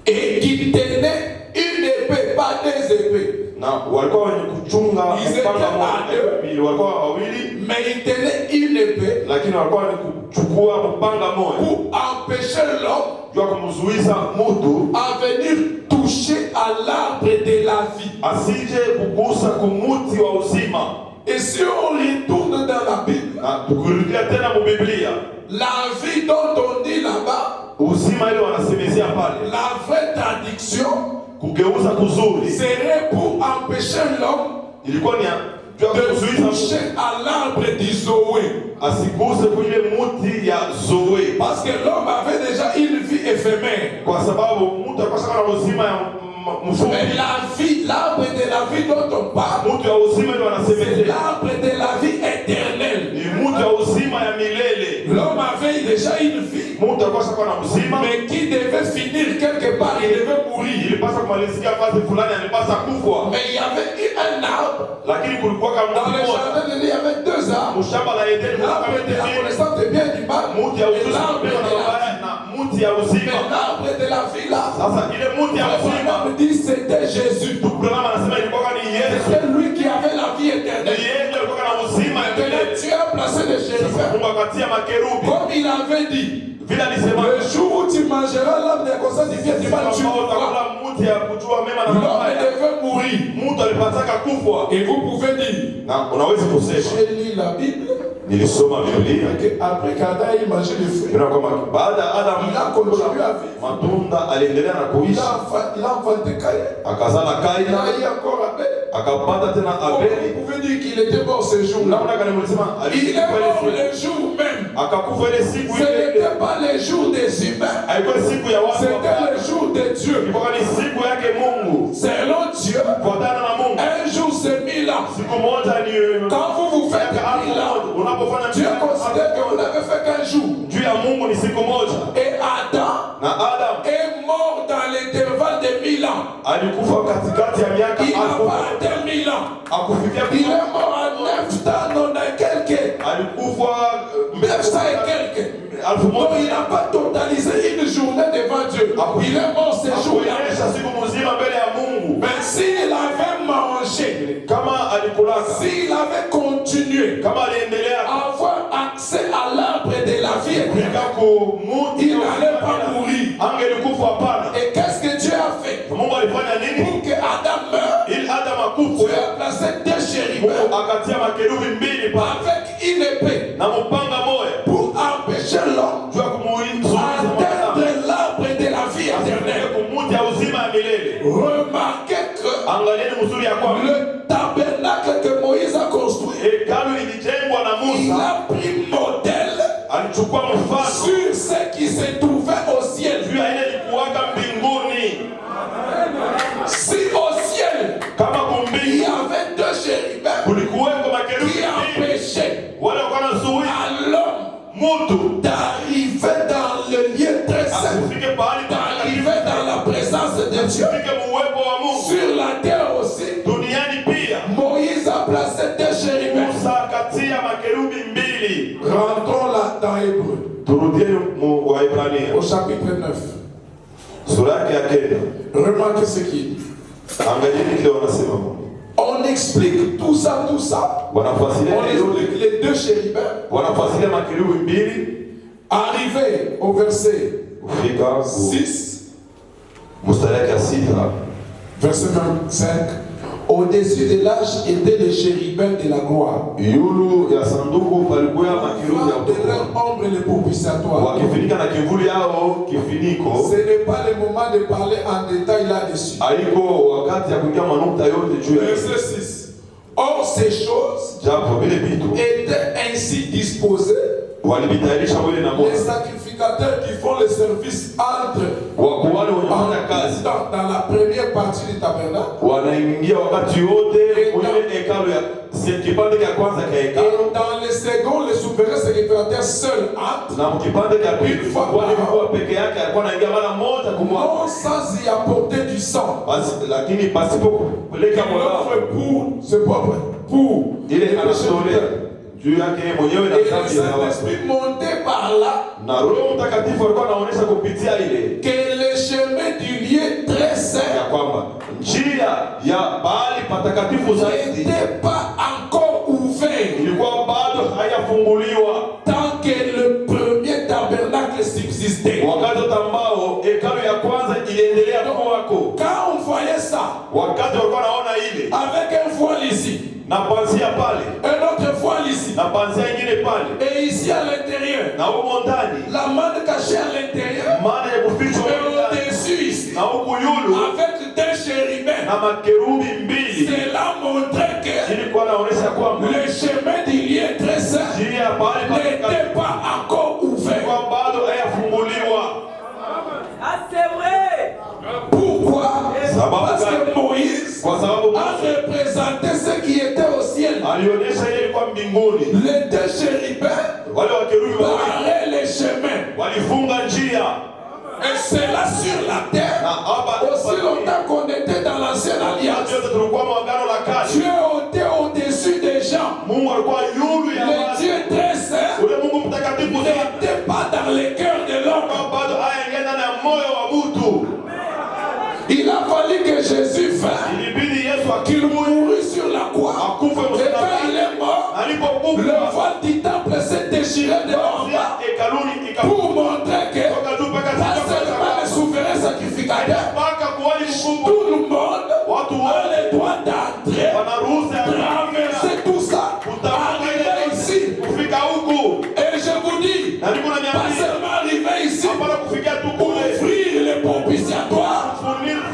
Et qui tenaient une épée, pas des épées. na walikuwa wenye kuchunga Ils mpanga étaient moja mbili, walikuwa wawili, Mais ils tenaient une épée lakini walikuwa wenye kuchukua mpanga moja pour empêcher l'homme juu ya kumzuiza mtu à venir toucher à l'arbre de la vie. asije kugusa kumuti wa uzima. Et si on retourne dans la Bible, Na tukirudia tena mu Biblia, la vie dont on dit là-bas, uzima ile wanasemezea pale, la vraie traduction kugeuza kuzuri serait pour empêcher l'homme ilikuwa ni juu ya de kuzuiza toucher à l'arbre du Zoé. asiguse kule muti ya Zoe, Parce que l'homme avait déjà une vie éphémère. kwa sababu mtu akasema na uzima ya mfupi. Mais la vie, l'arbre de la vie dont on parle, Mtu ya uzima ile c'est wanasemezea l'arbre de la vie éternelle. ni mtu ya uzima ya milele. L'homme avait déjà une vie, Mtu akasema na uzima mais qui devait finir quelque part, il devait mourir. ilipasa kumalizikia fasi fulani, alipasa kufa, Mais il y avait un arbre. lakini kulikuwa Dans kama le jardin de Dieu, il y avait deux arbres. mshamba la Edeni, L'arbre de la connaissance de bien et du mal, mti ya et uzima l'arbre de la vie. na mti ya Mais uzima. l'arbre de la vie là, Sasa ile mti ya le uzima Bible dit c'était Jésus. Branham anasema ilikuwa ni Yesu, C'était lui qui avait la vie ni éternelle. yeye ndiye alikuwa na uzima ya Maintenant, milele. tu as placé les chérubins. Mungu akatia makerubi Comme il avait dit, vile alisema, le jour où tu mangeras l'arbre de la connaissance du bien et du mal, tu ambao mourras. utakula mti ya kujua mema na L'homme mabaya. devait mourir. Mtu alipataka kufa, Et vous pouvez dire, na unaweza kusema j'ai lu la Bible, nilisoma Biblia et après qu'Adam ait mangé les fruits, bila kwamba baada ya Adam il a continué à vivre. matunda aliendelea na Il kuishi, a enfanté Caïn. akazala Il a Kaina, eu encore Abel. akapata tena Comment Abeli. vous pouvez dire qu'il était mort ce jour-là? Namna gani mlisema Il est alikufa ile mort siku, le jour même. akakufa ile siku Ce ile, n'était pas le jour des humains, haikuwa siku ya watu, c'était le jour de Dieu. ilikuwa ni siku yake Mungu. Selon Dieu, Kufuatana na Mungu, un jour c'est 1000 ans. siku moja ni Quand vous faites miaka 1000 ans, elfu. Unapofanya Dieu miaka considère que vous n'avez fait qu'un jour. juu ya Mungu ni siku moja, Et Adam na Adam est mort dans l'intervalle de 1000 ans. alikufa katikati ya miaka Il n'a elfu. pas atteint 1000 ans. Akufikia Il est mort à 900 et quelques. alikufa 900 et quelques. elfu Donc moja. il n'a pas totalisé une journée devant Dieu. Il est mort ce jour-là. Akuonyesha siku mzima mbele ya Mungu. Mais s'il avait mangé, Kama alikulaka, s'il avait continué kama aliendelea à avoir accès à l'arbre de la vie éternelle, kufika kumuti, il n'allait pas mourir. angelikufa hapana. Et qu'est-ce que Dieu a fait? Mungu alifanya nini Pour que Adam meure, ili Adam Dieu akufe? a placé deux chérubins Mungu akatia makerubi mbili pale avec une épée na mpanga moja pour empêcher l'homme juu ya kumuzuiza mwanadamu d'atteindre l'arbre de la vie éternelle. kumuti ya uzima ya milele. Remarquez que Angalieni mzuri ya kwamba le tabernacle que Moïse a construit, hekalu ilijengwa na il Musa, a pris modèle alichukua mfano sur ce qui se trouvait au ciel. juu ya ile ilikuwaka mbinguni. Si au ciel, Kama il y kumbingu avait deux chérubins kulikuweko makerubi qui mbili, empêchaient wale walikuwa wanazuia à l'homme mtu d'arriver dans le lieu très saint, asifike pahali d'arriver dans la présence de Dieu. asifike muwepo wa Mungu. Sur la terre placé deux chérubins. Musa katia makerubi mbili. Rentrons là dans Hébreu. Turudie mu Waebrania. Au chapitre 9. Sura yake ya kenda. Remarquez ce qu'il dit. Angalieni kile wanasema. On explique tout ça. Wanafasiria On explique les deux chérubins. Wanafasiria makerubi mbili. Arrivé au verset Kufika 6. mstari yake ya 6. Verset 25. Au-dessus de l'arche étaient les chérubins de la gloire. Yulu ya sanduku palikuwa makerubi ya De leur ombre les propitiatoires. wakifunika na kivuli yao kifiniko. Ce n'est pas le moment de parler en détail là-dessus. Haiko wakati ya kuingia manukta yote juu ya Verset 6. Or ces choses japo vile vitu étaient ainsi disposées. walivitayarisha mwili na Les moyo sacrificateurs qui font le service entre wakuwale wenye kufanya kazi dans la première partie du tabernacle wanaingia wakati wote kwenye hekalu ya kipande cha kwanza cha hekalu, et dans le second le souverain sacrificateur seul entre, na mkipande cha pili walikuwa peke yake, alikuwa anaingia mara moja kumwaga, non sans y apporter du sang. lakini pasipo kupeleka Il moyo offre pour, c'est pas vrai, pour ile anatolea juu yake mwenyewe na et le dhambi ya watu. Saint-Esprit monté par là Na Roho Mtakatifu alikuwa anaonyesha kupitia ile que le chemin du lieu très saint ya kwamba njia ya bahali patakatifu zaidi n'était pas encore ouvert ilikuwa bado hayafunguliwa tant que le premier tabernacle subsistait. wakati ambao hekalu ya kwanza iliendelea kuwako. Quand on voyait ça Wakati walikuwa naona ile avec un voile ici, na panzia pale un autre voile ici, na panzia ingine pale et ici à l'intérieur, na huko ndani la manne cachée à l'intérieur, maana ya kufichwa et huko ndani au-dessus ici, na huko yulu avec deux chérubins. na makerubi mbili, Cela montrait que ilikuwa naonesha kwamba le chemin du lieu très saint njia ya bahali n'était patakatifu pas encore ouvert. ilikuwa bado hayafunguliwa. Ah, c'est vrai. Pourquoi? Sababu Parce gani? que Moïse Kwa sababu a représenté ce qui était au ciel. alionyesha yeye ilikuwa mbinguni. Les deux chérubins Wale wakerubi wawili barraient les chemins. walifunga njia Et cela sur la na terre. hapa Aussi longtemps qu'on était dans l'ancienne alliance, yote tulikuwa mwagano la kale. Dieu était au-dessus des gens. Mungu alikuwa yulu ya Le watu. Dieu très saint Ule Mungu mtakatifu sana n'était pas dans le cœur de l'homme. bado hayaingia ndani ya moyo wa mtu. Il a fallu que Jésus vint, Ilibidi Yesu qu'il mourut sur la croix. akufe Et quand il msalabani. est mort, le Alipokufa voile du temple s'est déchiré de en bas hekaluni pour montrer que ikatoka juu mpaka pas seulement les souverains sacrificateurs, mpaka kuhani mkubwa. tout le monde Watu a wote le droit d'entrer, wanaruhusa ya traverser tout ça, arriver ici. kufika huku. Et je vous dis, Na niko na pas niambia seulement arriver ici, hapana kufikia tu kule. ouvrir les propitiatoires.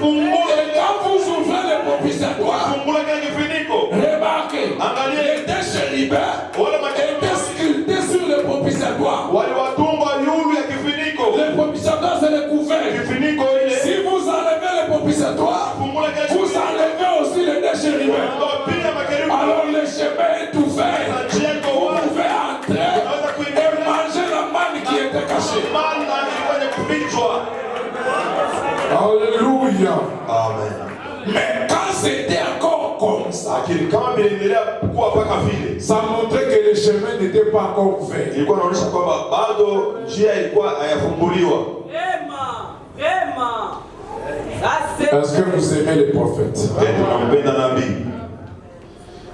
Fungula Et quand vous ouvrez les propitiatoires, kile kifuniko. remarquez, Angalia les deux chérubins wale étaient makerubi sculptés sur les propitiatoires. waliwatunga yulu ya kifuniko. Les propitiatoires, c'est les couverts. Kifuniko ile Si vous enlevez les propitiatoires, fungula kile vous kifuniko. enlevez aussi les deux chérubins. Pia makerubi Alors le chemin est ouvert. njia iko Vous wazi. pouvez entrer Unaweza et kuingia manger la manne qui était cachée. mali na ilikuwa ni kufichwa. Alléluia. Amen. Mais quand c'était encore comme ça, Lakini kama vinaendelea kuwa mpaka vile, ça montrait que le chemin n'était pas encore ouvert. ilikuwa inaonyesha kwamba bado njia ilikuwa hayafunguliwa. Vraiment. Vraiment. Ça, c'est Est-ce que vous aimez les prophètes? Tunampenda nabii.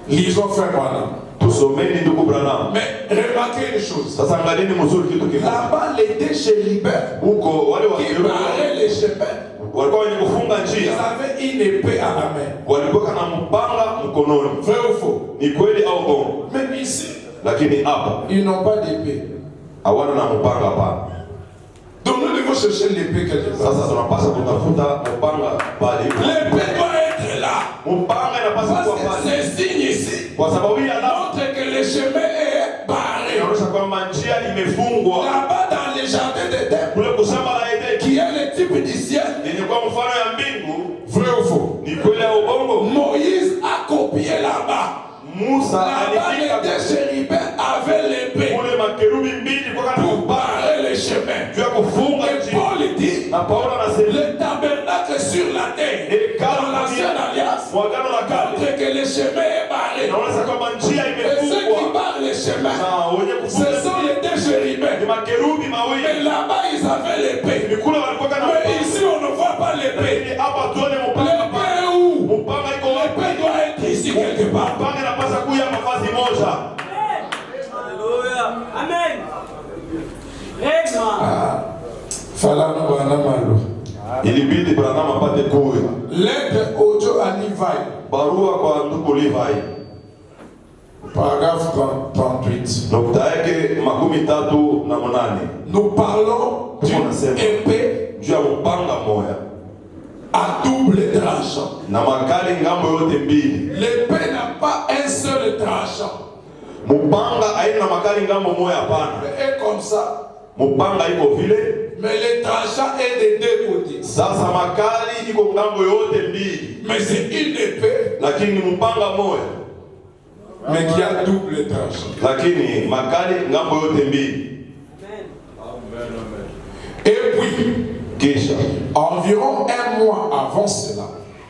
Lisons Frère Branham. Tusomeni ndugu Branham. Mais remarquez une chose. Sasa angalieni mzuri kitu kimoja. Là-bas, les deux chérubins Huko wale qui wakerubi barraient les chemins, walikuwa wenye kufunga ils njia, avaient une épée à la main. walikuwa na mpanga mkononi. Vrai ou faux? Ni kweli au bongo? Même ici, Lakini hapa ils n'ont pas d'épée. hawana na mpanga hapa. Donc nous devons chercher l'épée quelque part. Sasa tunapaswa kutafuta mpanga pale. L'épée doit être là. Mpanga inapaswa Parce kuwa que pale. c'est signe ici. Kwa sababu hii alama Montre que le chemin est barré. inaonyesha kwamba njia imefungwa. Là-bas dans le jardin d'Éden, Kule kusema la Edeni qui est le type du ciel, yenye kwa mfano ya mbingu, vrai ou faux? ni kweli au bongo? Moïse a copié là-bas. Musa Là-bas, les alifika deux chérubins avaient l'épée kule makerubi mbili kwa kana pour barrer le chemin. juu ya kufunga Et njia. Paul dit, Na Paulo anasema le tabernacle sur la terre, dans l'ancienne alliance, mwagano la kale montre que le chemin est barré. barrés. Naona kama njia Et ceux qui imefungwa. barrent les chemins, Na wenye ce kufunga sont les deux chérubins. ni makerubi Mais mawili. là-bas, ils avaient l'épée. Ni kule walikuwa na Mais ici, on ne voit pas l'épée. Lakini hapa tuone mpanga. L'épée est où? Mpanga iko wapi? L'épée doit être ici quelque part. Mpanga inapaswa kuya mavazi moja. Alléluia. Amen. Vraiment. Falana bwana malo. Ilibidi Branham apate kuwe. Lettre audio à Levi. Barua kwa ndugu Levi. Paragraphe 38. Nukta yake 38. Nous parlons d'une épée Juu ya mpanga moja à double tranchant. na makali ngambo yote mbili. L'épée n'a pas un seul tranchant. Mpanga haina makali ngambo moja hapana. Et comme ça. Mpanga iko vile. Mais le tranchant est des deux côtés. Sasa makali iko ngambo yote mbili. Mais c'est une épée. Lakini ni mpanga moja. Mais qui a double tranchant. Lakini makali ngambo yote mbili. Et puis, Kisha environ un mois avant cela,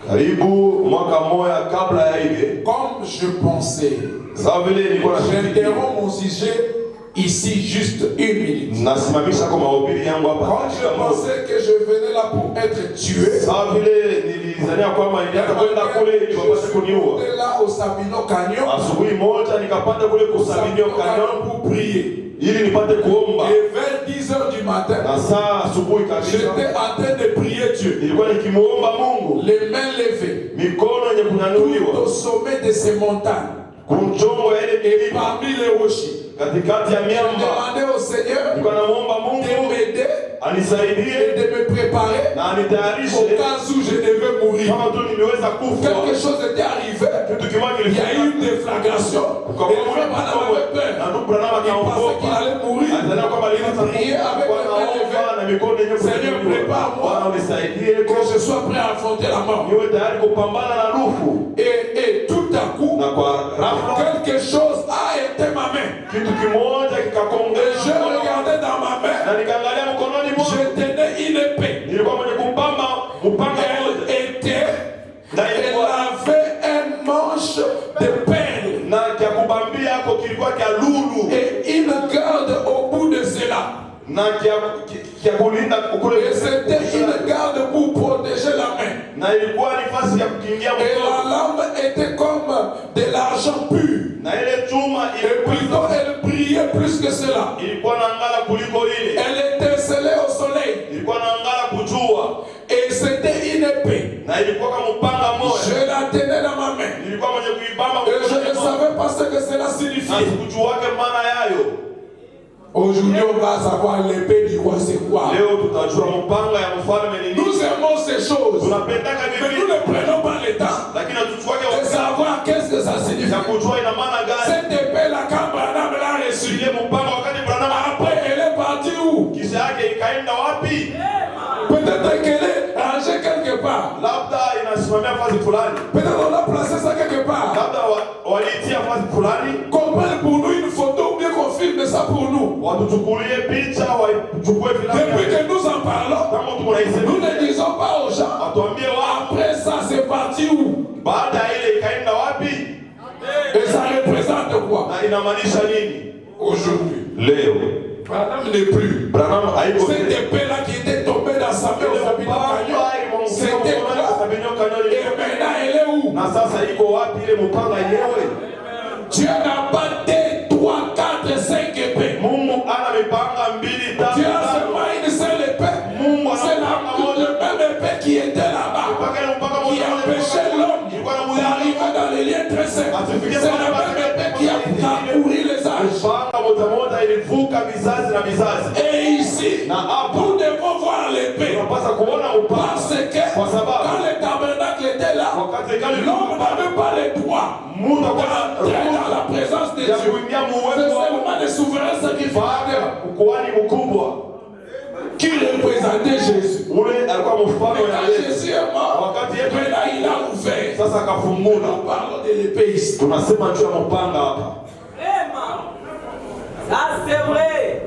karibu mwaka moja kabla ya ile, comme je pensais, sawa vile nilikuwa j'interromps mon sujet ici juste une minute. nasimamisha kwa mahubiri yangu hapa. Quand je pensais que je venais là pour être tué, Sawa vile nilizania kwamba nilianza kwenda kule ili wapate kuniua. j'étais là au Sabino Canyon, Asubuhi moja nikapanda kule kusabinio kanyon pour prier. ili nipate kuomba. Et vers 10 heures du matin, Na saa asubuhi j'étais kabisa en train de prier Dieu, nilikuwa nikimuomba Mungu, les mains levées, mikono yenye tout kunyanyuliwa au sommet de ces montagnes, kumchongo ya ile et milima parmi les rochers. katikati ya Je miamba. demandais au Seigneur Nilikuwa namuomba de Mungu m'aider et anisaidie de me préparer na au anitayarishe cas où je devais mourir. kama tu niliweza kufa. Quelque chose était arrivé, Kitu kimoja il y a eu kilifanyika. une déflagration. Et le frère Branham avait peur. Na ndugu Branham Il pensait qu'il akaogopa. allait mourir. Alizania kwamba alianza Prier avec kuwa les mains naomba levées. na mikono yenye Seigneur, kunyanyuliwa. prépare-moi. Bwana unisaidie Que je sois prêt à affronter la mort. niwe tayari kupambana na rufu. Et tout à coup, Na kwa rafla quelque chose a été ma main. kitu kimoja Et kikakongea. je regardais dans ma main. Na nikaangalia mkononi mwangu. Je tenais une épée. Nilikuwa mwenye kupamba mpanga moja. Elle était, elle avait un manche de perles Na kia kubambia hapo kilikuwa kia lulu. et une garde au bout de cela. Na kia kulinda kule. Et c'était une garde pour protéger la main. Na ilikuwa nafasi ya kukingia Et la mkono. lame était comme de l'argent pur. Na ile chuma Et plutôt elle brillait plus que cela. ilikuwa na ngala kuliko ile. Elle étincelait au soleil. Ilikuwa na ngala kujua. Et c'était une épée. Na ilikuwa kama mpanga moja. Je la tenais dans ma main. Nilikuwa mwenye kuibamba Et je ne mkono. savais pas ce que cela Na signifiait. sikujuake maana yayo. Aujourd'hui, on va savoir l'épée du roi, c'est quoi. Leo tutajua mpanga ya mfalme ni nini. Nous aimons ces choses. Tunapendaka Mais nous bibi. ne prenons pas le temps Lakini hatuchuake de wakati savoir qu'est-ce que ça signifie. ya kujua ina maana gani. Cette épée-là, quand Branham l'a reçue, Ile mpanga wakati Branham après, elle est partie où? kisha yake ikaenda wapi? Peut-être qu'elle est rangée quelque part. Labda inasimamia fasi fulani. Peut-être on a placé ça quelque part. Labda walitia fasi fulani. Qu'on prenne pour nous une photo ou bien qu'on filme ça pour nous. Watuchukulie picha, wachukue filamu. Depuis que nous en parlons, Kama tuko na nous isemi. ne disons pas aux gens, Atuambie wapi. après ça c'est parti où? Baada ya ile ikaenda wapi? Et ça représente quoi? Na inamaanisha nini? Aujourd'hui, Leo Branham n'est plus. Branham haiko Cette tena. épée-là qui était tombée dans sa main au Sabino Canyon, c'était quoi? Et maintenant elle est où? Na sasa iko wapi ile mpanga yenyewe? Dieu n'a pas deux, trois, quatre, cinq épées. Mungu ana mipanga mbili tatu. Dieu a seulement une seule épée. C'est le même épée qui était là-bas, qui empêchait l'homme d'arriver dans les liens très saints. C'est la même épée qui a parcouru les âges. Mpanga moja moja ilivuka vizazi na vizazi. Et ici, nous devons voir l'épée. Tunapaswa kuona mpanga Parce que kwa sababu quand le tabernacle était là, wakati kale l'homme n'avait pas le droit Mungu d'entrer dans la présence de ya Dieu. kuingia C'est muwepo wa seulement les souverains sacrificateurs ukuhani mkubwa. qui représentaient Jésus. Ule alikuwa mfano Mais ya quand Yesu. Jésus est mort, Wakati Yesu maintenant il a ouvert. sasa akafungula. Nous parlons de l'épée ici. Tunasema juu ya mpanga hapa. Vraiment. Ça c'est vrai.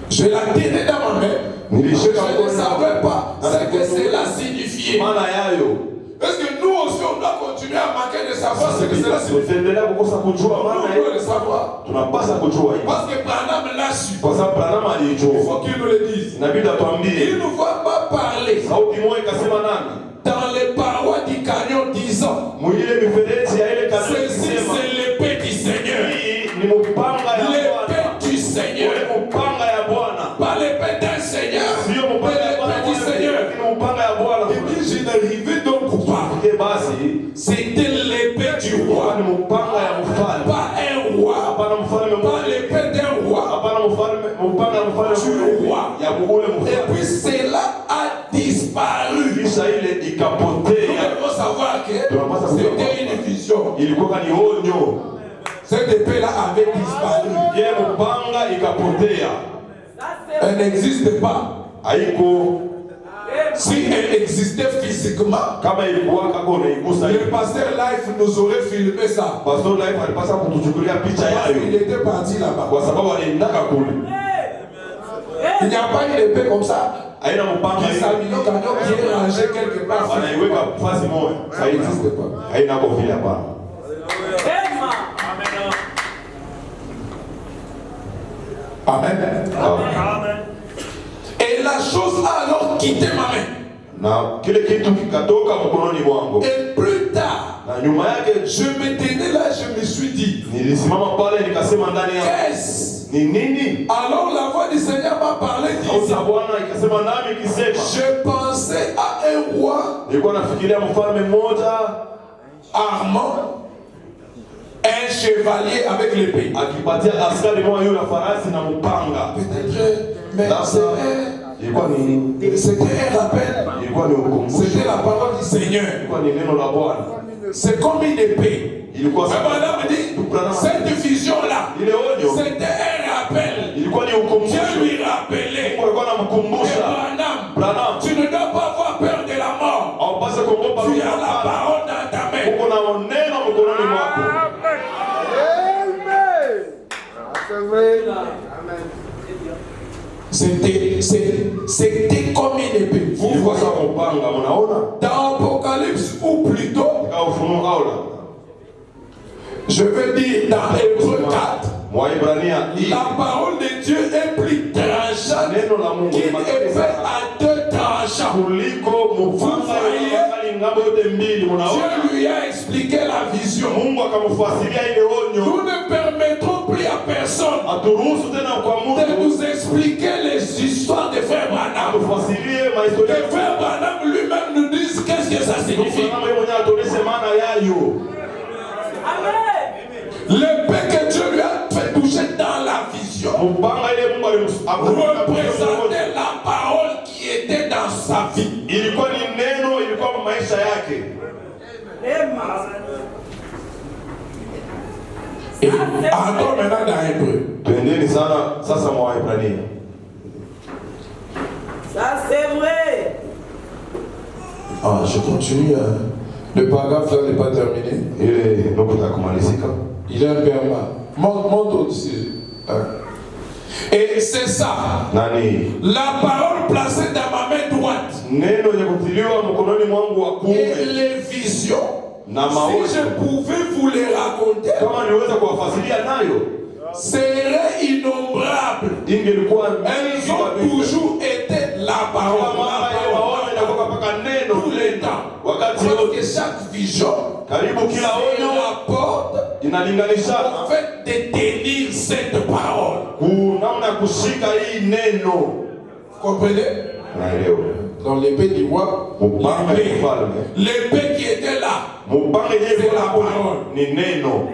Je la tenais dans ma main. Je Nilishika ne mkono savais pas ce que cela signifiait. maana yayo. Parce que nous aussi, on doit continuer à manquer de savoir ce que cela signifie. Tutaendelea kukosa kujua Nous, maana on hiyo. doit le savoir. Tunapaswa kujua hiyo. Parce que Branham l'a su. Kwa sababu Branham Il alijua. faut qu'il nous le dise. Inabidi atuambie. Il ne va pas parler Sauti moja ikasema nani? dans les parois du canyon disant Mwile mifereji ya ile kanisa ceci ikisema. c'est l'épée du Seigneur. Hii ni mpanga ya Bwana. L'épée du Seigneur. Ule mpanga ya Bwana. Pas l'épée d'un Seigneur, Sio mais mpanga ya Bwana. l'épée du Seigneur. Ni mpanga ya Bwana. Et puis je n'arrivais donc pas. Ke basi C'était l'épée du roi. ni mpanga ya mfalme. Pas un roi. Hapana mfalme Pas mmoja. l'épée d'un roi. Hapana mfalme, mpanga ya mfalme Du roi. ya ule Et mfalme. puis cela a disparu. Kisha ile Nous ikapotea. devons savoir que c'était une vision. Ilikuwa ni onyo. Cette épée-là avait disparu. Ye mpanga ikapotea. Elle n'existe pas. Haiko Si elle existait physiquement, kama ilikuwa kako unaigusa le hivi. pasteur Life nous aurait filmé ça. Pastor Life alipasa kutuchukulia picha Parce qu'il yayo était parti là-bas. kwa sababu aliendaka kule. Il n'y a pas une épée comme ça. Haina mpanga Qui s'habille au canyon qui est rangé quelque part. wanaiweka fasi moja. Ça n'existe pas. Haina kwa vile hapana. Amen. Amen. Et la chose a alors quitté ma main. Na kile kitu kikatoka mkononi mwangu. Et plus tard, Na nyuma yake je me tenais là, je me suis dit, nilisimama pale nikasema ndani ya qu'est-ce? ni nini? Alors la voix du Seigneur m'a parlé Sauti disant, ya Bwana ikasema nami ikisema. je pensais à un roi Nilikuwa nafikiria mfalme mmoja armant, un chevalier avec l'épée. akipatia askari moja yule farasi na mpanga. Peut-être, mais Ilikuwa ni c'était un rappel. ilikuwa ni ukumbusho. C'était la parole du Seigneur. Ilikuwa ni neno la Bwana. C'est comme une épée. Ilikuwa Mais madame dit, cette vision-là, ile onyo c'était un rappel. ilikuwa ni Dieu ukumbusho. lui rappelait. Mungu alikuwa Et anamkumbusha Branham, tu ne dois pas avoir peur de la mort. aupase kuogopa Tu as la kufa. parole dans ta main. Uko na neno mkononi mwako. C'était comme une épée. Vous Ilikuwa voyez, sawa mpanga, mnaona? dans Apocalypse, ou plutôt, Katika Ufunuo Aula. je veux dire dans Hébreu 4, Mwaebrania hii la parole de Dieu est plus tranchante neno la Mungu qu'une ni makali épée sana à deux tranchants. kuliko mpanga ya ngambo yote mbili. Mnaona? Dieu lui a expliqué la vision. Mungu akamfasiria ile onyo. Nous ne permettrons plus à personne Aturuhusu tena kwa de Mungu nous expliquer les histoires de Frère Branham. atufuasilie Que mahistoria. Frère Branham lui-même nous dise qu'est-ce que ça signifie. Kama yeye mwenyewe atuoneshe maana yayo. L'épée que Dieu lui a fait toucher dans la vision Mpanga ile Mungu représentait la parole qui était dans sa vie. ilikuwa ni neno, ilikuwa maisha yake. Et encore maintenant dans Hébreu. Twendeni sana sasa mwa Waebrania. Ça c'est vrai. Ah, je continue. Le paragraphe là n'est pas terminé. Ile nukta ya kumalizika. Il est un peu en bas. Monte au-dessus. Et c'est ça. Nani? La parole placée dans ma main droite. Neno lenye kutiliwa mkononi mwangu wa Et kuume les visions. na Si maono. je pouvais vous les raconter, Kama niweza kuwafasilia nayo, seraient innombrables. ingelikuwa Elles mingi ont kabisa. toujours été la parole. Kama mara ya maono inakuwa mpaka neno Tous les temps. wakati Parce wote. que chaque vision Karibu kila onyo rapporte inalinganisha au fait de tenir cette parole. namna ya kushika hii neno. Comprenez? Naelewa. Dans l'épée du roi, Mpanga ya mfalme. L'épée qui était là. Mpanga yenyewe C'est la hapo parole. ni neno.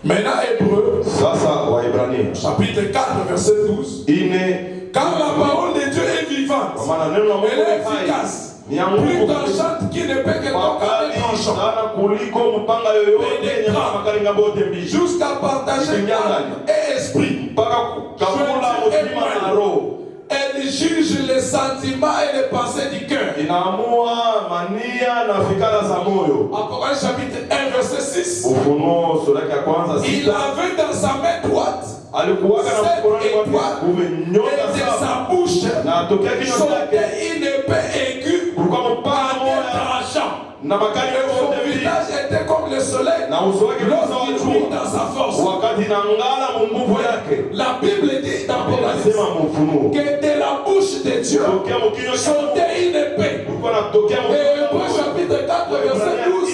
Maintenant, Hébreu, Sasa Waebrania chapitre 4, verset 12. ine, Quand la parole de Dieu est vivante, kwa maana neno la Mungu elle est ni hai, efficace, ni ya plus Mungu tranchante qu'il ne peut que tocar makali les tranchants, sana kuliko mpanga yoyote yenye makali ngambo yote mbili, jusqu'à partager âme et esprit. mpaka kukabula mutima na roho. Elle juge les sentiments et les pensées du cœur. Inaamua mania na fikra za moyo. Apocalypse chapitre 1, verset 6. Ufunuo sura ya kwanza Il 6. avait dans sa main droite Alikuwaka na mkononi mwake kume et nyota de saba sa bouche na tokea kinywa chake sortait une épée aiguë kulikuwa mpanga à deux moja tranchants. na makali Et son yote mbili visage était comme le soleil na uso wake kama lorsqu'il brille jua dans sa force. wakati na ngala mu nguvu yake. La Bible dit dans Apocalypse Anasema mu Ufunuo que de la bouche de Dieu tokea mu kinywa cha Mungu sortait une épée. kulikuwa na tokea mu Et Hébreux chapitre 4 verset 12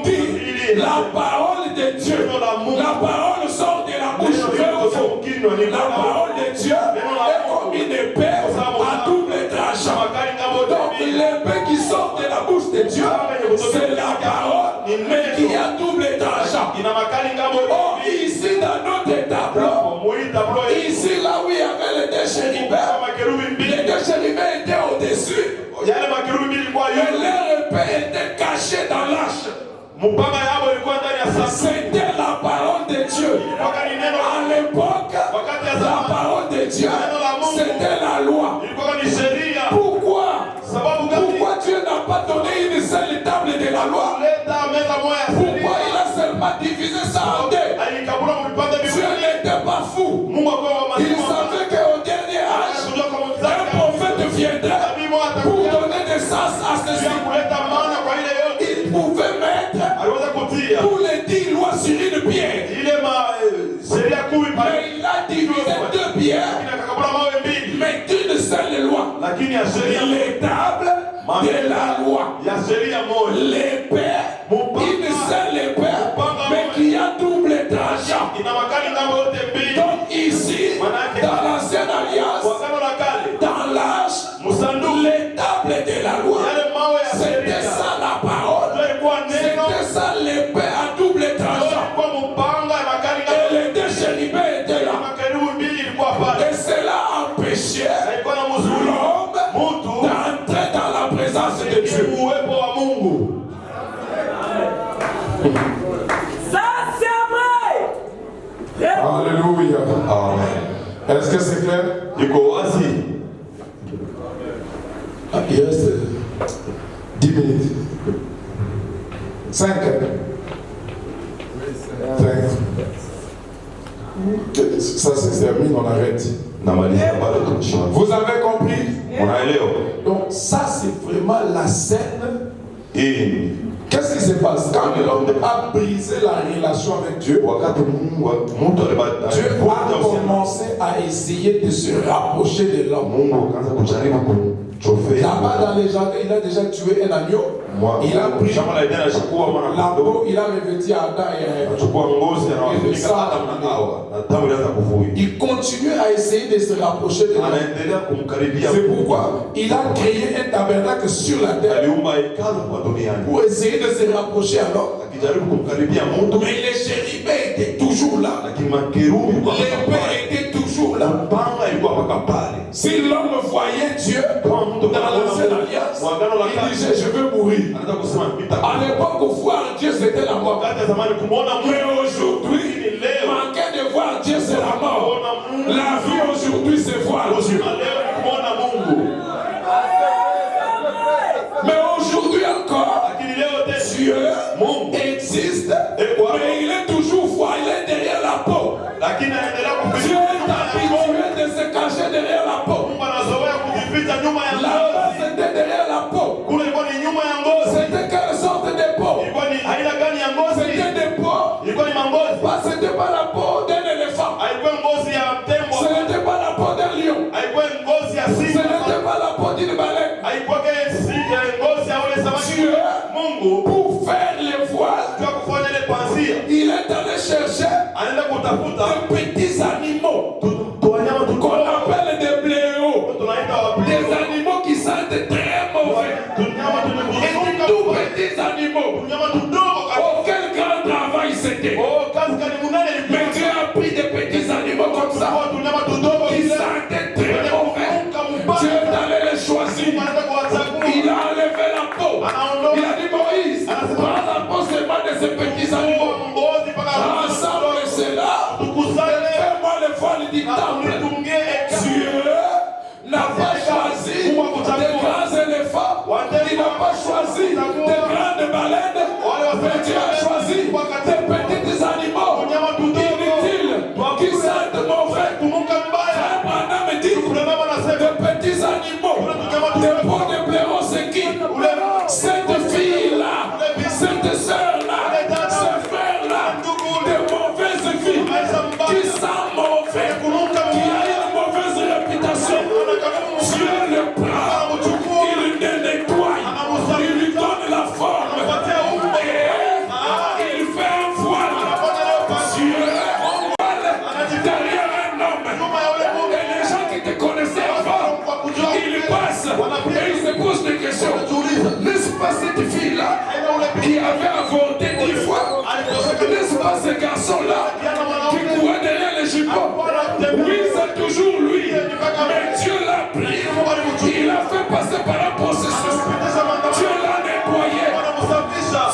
dit la parole de Dieu. La parole sort de la bouche vers au fond. La parole de Dieu est comme une épée à double tranchant. Donc l'épée qui sort de la bouche de Dieu, c'est la parole, mais qui a double tranchant. Oh, ici dans notre tableau, ici là où il y avait les deux chérubins, les deux chérubins étaient au-dessus. Et leur épée était cachée dans l'arche. C'était la parole de Dieu. À l'époque, la parole de Dieu, c'était la loi. Pourquoi Dieu n'a pas donné une seule table de la loi? Pourquoi il a seulement divisé ça en deux? Dieu n'était pas fou. Il savait qu'au dernier âge, un prophète viendrait pour donner naissance à ceci. Il pouvait mettre pour les 10 lois sur une pierre. Mais il a divisé 2 pierres, mais d'une seule loi. Les tables de la loi. L'épée, une seule épée, mais qui a double tranchant. Donc ici, dans l'ancienne alliance, dans l'âge, les tables de la loi, c'était ça la parole. C'était ça l'épée à double tranchant. Et les deux chérubins étaient là. Et cela empêchait l'homme d'entrer dans la présence de Dieu. Ça, c'est vrai. Alléluia. Amen. Est-ce que c'est clair? Il reste 10 minutes. 5. 5. Ça c'est terminé, on arrête. Vous avez compris? Donc ça c'est vraiment la scène. Qu'est-ce qui se passe quand l'homme a brisé la relation avec Dieu? Dieu a commencé à essayer de se rapprocher de l'homme. Là-bas dans les jardins, il a déjà tué un agneau. Il a pris la peau, il a revêtu Adam et Ève. Il continue à essayer de se rapprocher de l'homme. C'est pourquoi il a créé un tabernacle sur la terre pour essayer de se rapprocher à l'homme. Mais les chérubins étaient toujours là. L'épée était toujours là. Si l'homme voyait Dieu dans l'ancienne alliance, il disait je veux mourir. À l'époque où voir Dieu c'était la mort. Mais aujourd'hui, manquer de voir Dieu c'est la mort. La vie aujourd'hui c'est voir Dieu. Mais aujourd'hui encore, Dieu existe, mais il est toujours froid, il est derrière la peau. Dieu est habitué de se cacher derrière la peau. Là-bas c'était derrière la peau. C'était quelle sorte de peau? C'était des peaux. C'était pas la peau d'un éléphant. Ce n'était pas la peau d'un lion. Ce n'était pas la peau d'une baleine. Dieu, pour faire les voiles, il est allé chercher des petits animaux qu'on appelle des bléaux. Des animaux qui sentent très mauvais. Et des tout petits animaux. Oh, quel grand travail c'était. Mais Dieu a pris des petits animaux comme ça qui sentaient très mauvais. Dieu est allé les choisir. Il a enlevé la peau. Il a dit Moïse, prends la peau seulement de ces petits animaux. Ensemble cela, fais-moi le voile du temple. Dieu n'a pas choisi de grands éléphants. Il n'a pas choisi de grandes baleines. Mais Dieu a choisi des petits animaux inutiles qui sentent mauvais. Abraham me dit des petits animaux, des peaux de blaireau, c'est qui? Cette fille-là Oui, c'est toujours lui. Mais Dieu l'a pris. Il l'a fait passer par un processus. Dieu l'a nettoyé.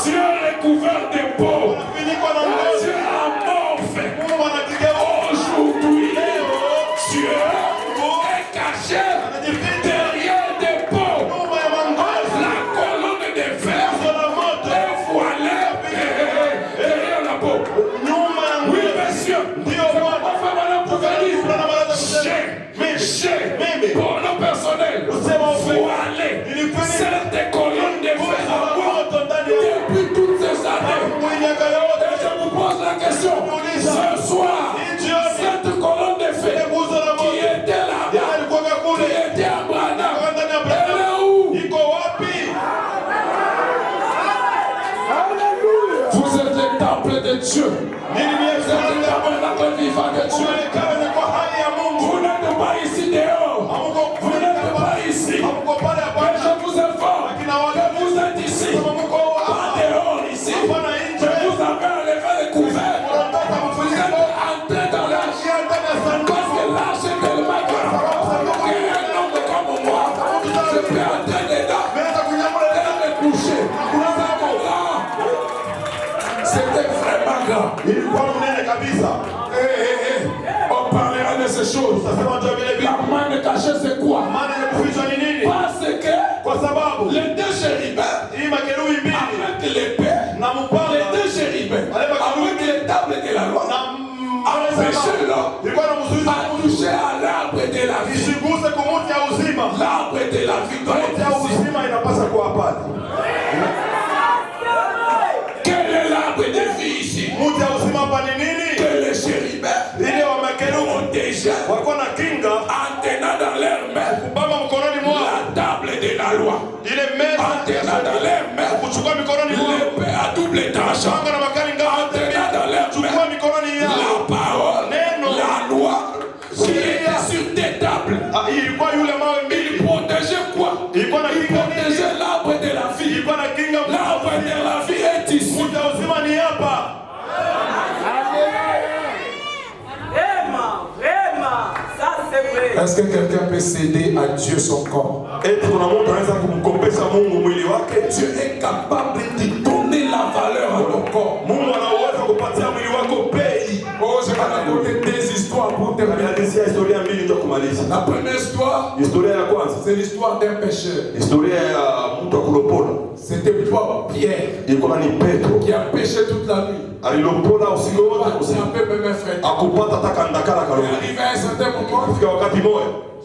Dieu a recouvert des peaux. Dieu a morphé. Aujourd'hui, Dieu est caché derrière des peaux. La colonne de fer est voilée derrière la peau. Oui, monsieur. J'ai, pour nos personnels, voilé cette colonne de fer à bois depuis toutes ces années. Et je vous pose la question, ce soir, cette colonne de fer qui était là-bas, qui était à Branham, elle est où? Vous êtes le temple de Dieu. Vous êtes le tabernacle vivant de Dieu. Vous n'êtes pas ici dehors. Vous n'êtes pas ici. Mais je vous informe que vous êtes ici. Pas dehors ici. Je vous avais enlevé les couverts. Vous êtes entrés dans l'arche. Parce que l'arche est tellement grande qu'un homme comme moi, je peux entrer dedans et me coucher. C'était vraiment grand. On parlera de ces choses. La main cachée, c'est quoi? Parce que les deux chérubins avec l'épée, les deux chérubins avec les tables de la loi empêchaient l'homme à toucher à l'arbre de la vie. L'arbre de la vie doit être ici. Quel est l'arbre de vie ici? Que les chérubins ont déjà en tenant dans leurs mains la table de la loi, en tenant dans leurs mains l'épée à double tranchant, en tenant dans leurs mains la parole, la loi qui était sur des tables. Il protégeait quoi? Il protégeait l'arbre de la vie. L'arbre de la vie est ici. Est-ce que quelqu'un peut céder à Dieu son corps? Dieu est capable de donner la valeur à ton corps. Oh, je vais raconter des histoires pour terminer. La première histoire, c'est l'histoire d'un pécheur. C'était Pierre qui a péché toute la nuit. C'est un peu même frère. Il arrivé à un certain moment,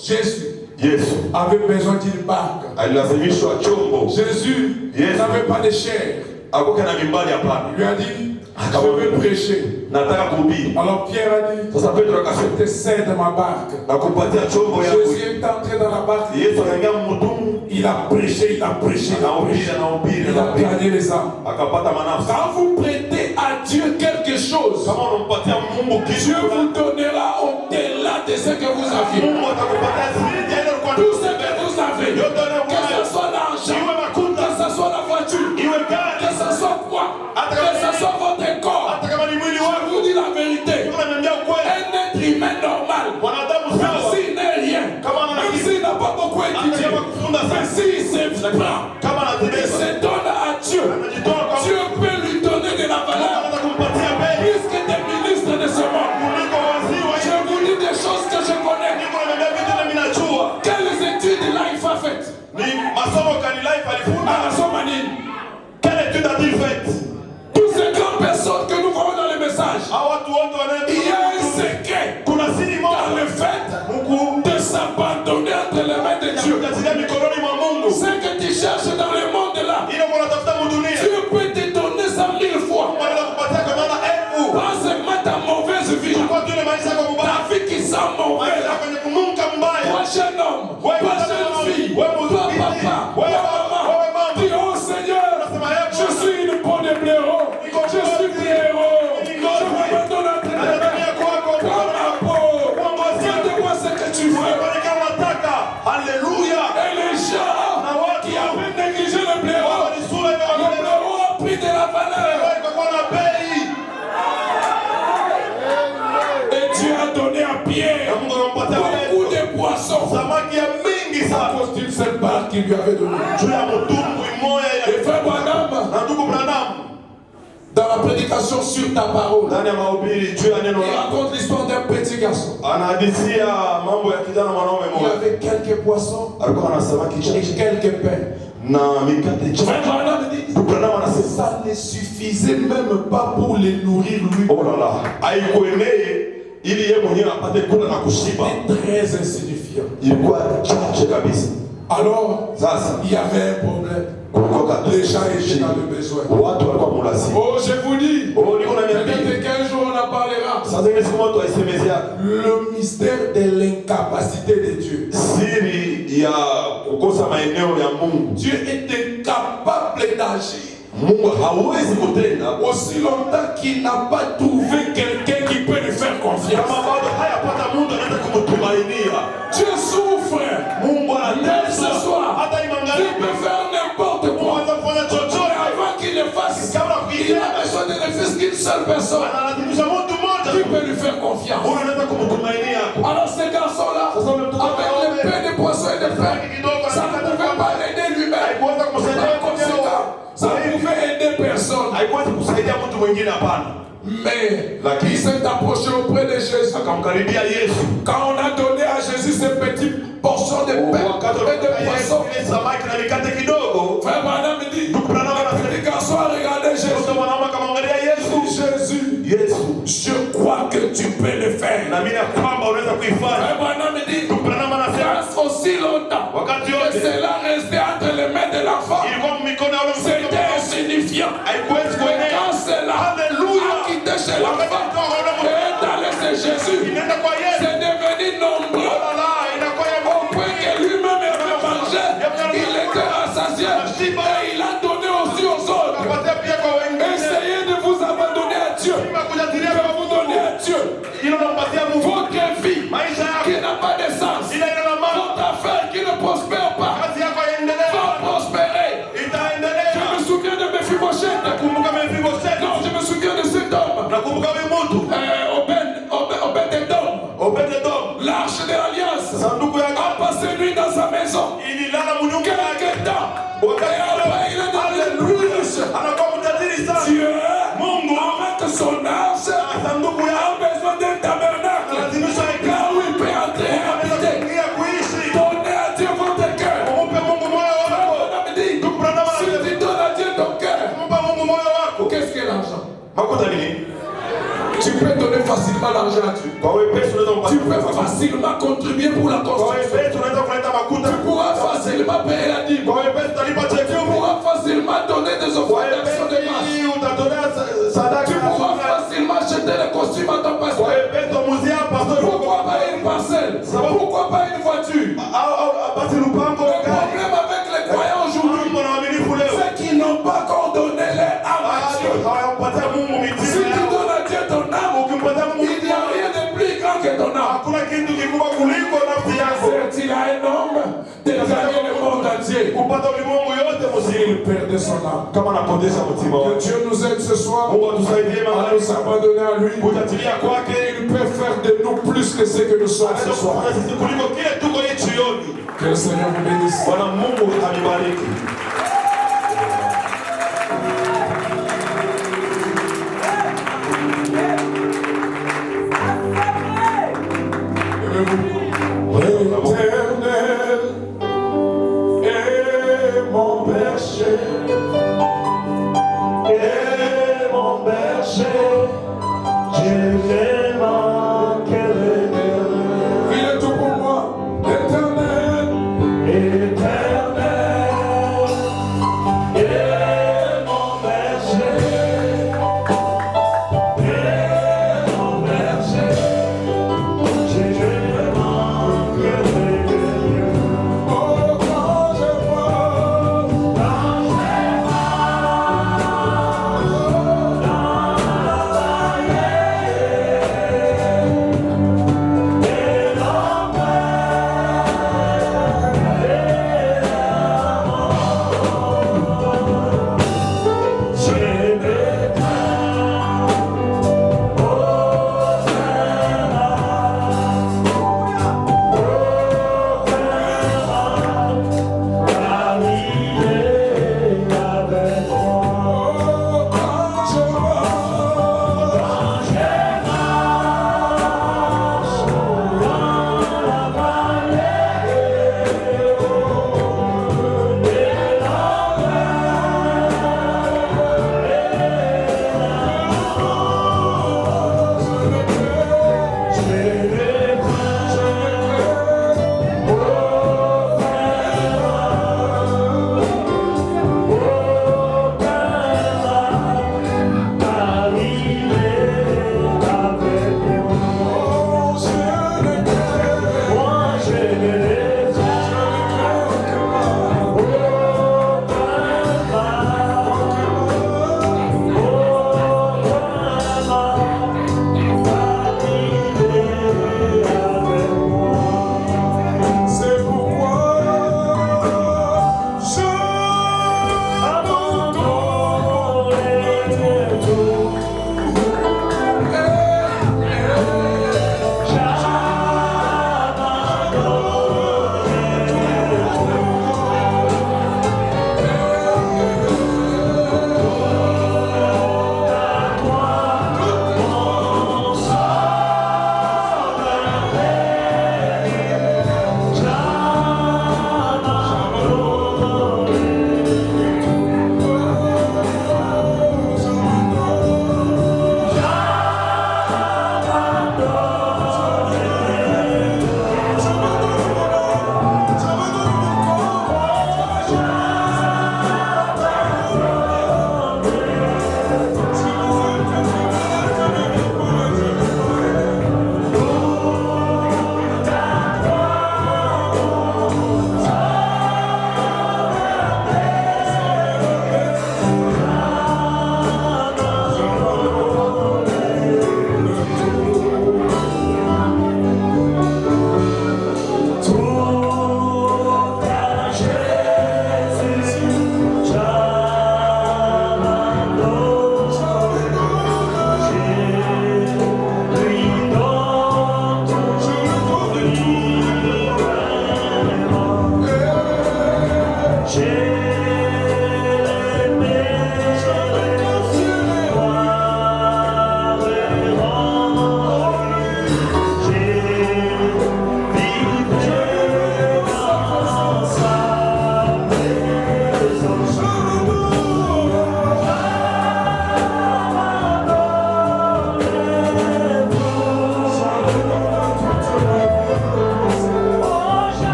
Jésus avait besoin d'une barque. Jésus n'avait pas de chair. Il lui a dit, je veux prêcher. Alors Pierre a dit, je te cède ma barque. Jésus est entré dans la barque. Il a prêché, il a gagné les âmes. Quand vous prêtez à Dieu quelque chose, Dieu vous donnera au-delà de ce que vous aviez. Tout ce que vous avez, que ce soit l'argent, que ce soit la voiture, que ce soit quoi, que ce soit votre corps. Je vous dis la vérité. Un être humain normal, même s'il n'est rien, même s'il n'a pas beaucoup étudié, même s'il se prend, il se donne à Dieu, Dieu peut lui donner de la valeur. Plus que des ministres de ce monde. Je vous dis des choses que je connais. Quelles études Life a faites? Quelle étude a-t-il faite? Toutes ces grandes personnes que nous voyons dans les messages, il y a un secret dans le fait de s'abandonner entre les mains de Dieu. Ce que tu cherches dans le monde là, Dieu peut te donner 100 000 fois. Pas seulement ta mauvaise vie, ta vie qui sent mauvaise. Toi jeune homme, toi jeune fille, toi papa, toi maman, dis oh Seigneur, je suis une peau de blaireau, je suis blaireau, je me donne entre les mains. qu'il lui avait donné. Et frère Branham, dans la prédication sur ta parole, il raconte l'histoire d'un petit garçon. Il avait quelques poissons et quelques pains. Frère Branham dit, ça ne suffisait même pas pour les nourrir lui. Oh là là, C'était très insignifiant. Alors, il y avait un problème. Les gens étaient dans le besoin. Oh, je vous dis, peut-être qu'un jour on en parlera. Le mystère de l'incapacité de Dieu. Dieu est incapable d'agir. Aussi longtemps qu'il n'a pas trouvé quelqu'un qui peut lui faire confiance. Dieu souffre. Même ce soir, Dieu peut faire n'importe quoi. Mais avant qu'il le fasse, il a besoin de ne faire qu'une seule personne qui peut lui faire confiance. Alors ces garçons-là, avec les pains de poissons et de pain, ça ne pouvait pas l'aider lui-même. Par conséquent, ça pouvait aider personne. Mais il s'est approché auprès de Jésus. Quand on a donné à Jésus ces petites portions de pain et de poissons, frère Branham dit, le petit garçon a regardé Jésus. Jésus, je crois que tu peux le faire. Frère Branham dit, grâce aussi longtemps que cela restait entre les mains de l'enfant, c'était insignifiant. Mais quand cela a quitté chez l'enfant et est allé chez Jésus, c'est devenu nombreux au point que lui-même avait mangé, il était rassasié et il a donné aussi aux autres. Essayez de vous abandonner à Dieu, de vous donner à Dieu. Votre vie qui n'a pas de sens, votre affaire qui ne prospère pas, va prospérer. Je me souviens de Mephibosheth. Non, je me souviens de cet homme. Obed-Edom. L'arche de l'Alliance a passé nuit dans sa maison. Quelque temps. Et après, il est devenu riche. Dieu, avec son arche, a besoin d'un tabernacle. Là où il peut entrer et habiter. Donnez à Dieu votre cœur. On dit, si tu donnes à Dieu ton cœur, qu'est-ce que l'argent? Tu peux donner facilement l'argent à Dieu. Tu peux facilement contribuer pour la construction. Tu pourras facilement payer la dîme. Tu pourras facilement donner des offrandes d'action de grâce. Tu pourras facilement acheter les costumes à ton pasteur. Pourquoi pas une parcelle? Pourquoi pas une voiture? Le problème avec les croyants aujourd'hui, c'est qu'ils n'ont pas encore donné leur âme à Dieu. Si tu donnes à Dieu ton âme, il n'y a rien de plus grand que ton âme. Certes, il a un homme de gagner le monde entier. Il perdait son âme. Que Dieu nous aide ce soir à nous abandonner à lui. Il peut faire de nous plus que ce que nous sommes ce soir. Que le Seigneur vous bénisse. L'éternel est mon berger, je ne manquerai de rien. il est tout pour moi. L'éternel, est mon berger, je ne manquerai de rien. oh quand je vois, Dans la vallée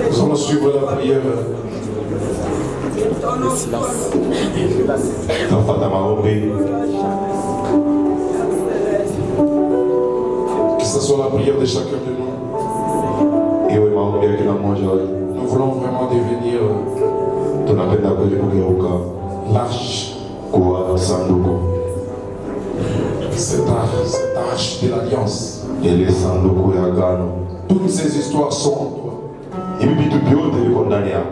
Nous allons suivre la prière. Que ce soit la prière de chacun de nous. Nous voulons vraiment devenir l'arche. Cette arche de l'alliance. Toutes ces histoires sont en toi.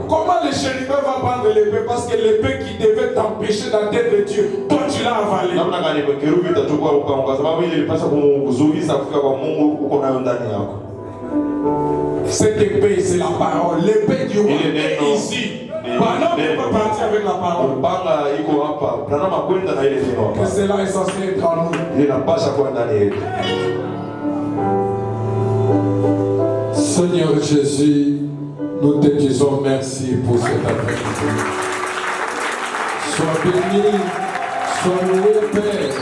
Comment le chérubin va prendre l'épée? Parce que l'épée qui devait t'empêcher d'atteindre Dieu, toi tu l'as avalé. Cette épée, c'est la parole. L'épée du roi est ici. Maintenant, on peut partir avec la parole. Que cela est censé être en nous. Seigneur Jésus, nous te disons merci pour cet après-midi. Sois béni, sois loué, Père.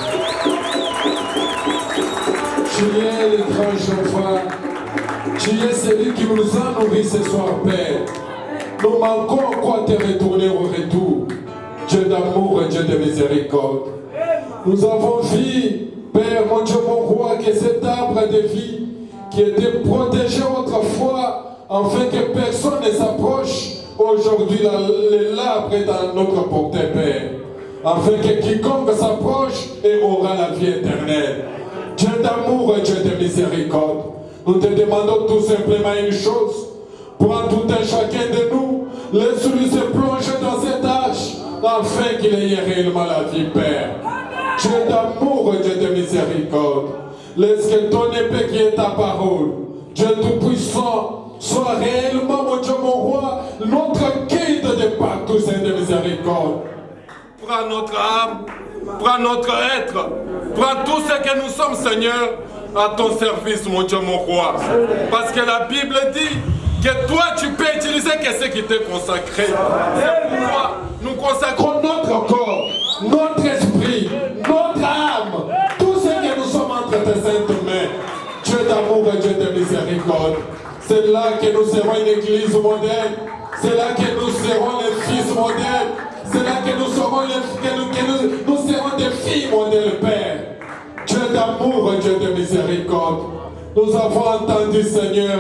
Tu es le grand Jéhovah. Tu es celui qui nous a nourris ce soir, Père. Nous manquons encore te retourner au retour. Dieu d'amour et Dieu de miséricorde. Nous avons vu, Père, mon Dieu, mon roi, que cet arbre de vie qui était protégé autrefois, afin que personne ne s'approche, aujourd'hui l'arbre est dans notre portée, Père. Afin que quiconque s'approche aura la vie éternelle. Dieu d'amour et Dieu de miséricorde. Nous te demandons tout simplement une chose. Prends tout un chacun de nous, laisse-lui se plonger dans cette arche, afin qu'il ait réellement la vie, Père. Dieu d'amour et Dieu de miséricorde. Laisse que ton épée qui est ta parole, Dieu Tout-Puissant, soit réellement, mon Dieu, mon roi, notre guide de partout, Saint de miséricorde. Prends notre âme, prends notre être, prends tout ce que nous sommes, Seigneur, à ton service, mon Dieu, mon roi. Parce que la Bible dit que toi, tu peux utiliser que ce qui t'est consacré. C'est pourquoi nous consacrons notre corps, notre esprit, notre âme, tout ce que nous sommes entre tes saintes mains. Dieu d'amour et Dieu de miséricorde. C'est là que nous serons une église moderne. C'est là que nous serons les fils modernes. C'est là que nous serons, nous serons des filles modèles, Père. Dieu d'amour et Dieu de miséricorde. Nous avons entendu, Seigneur,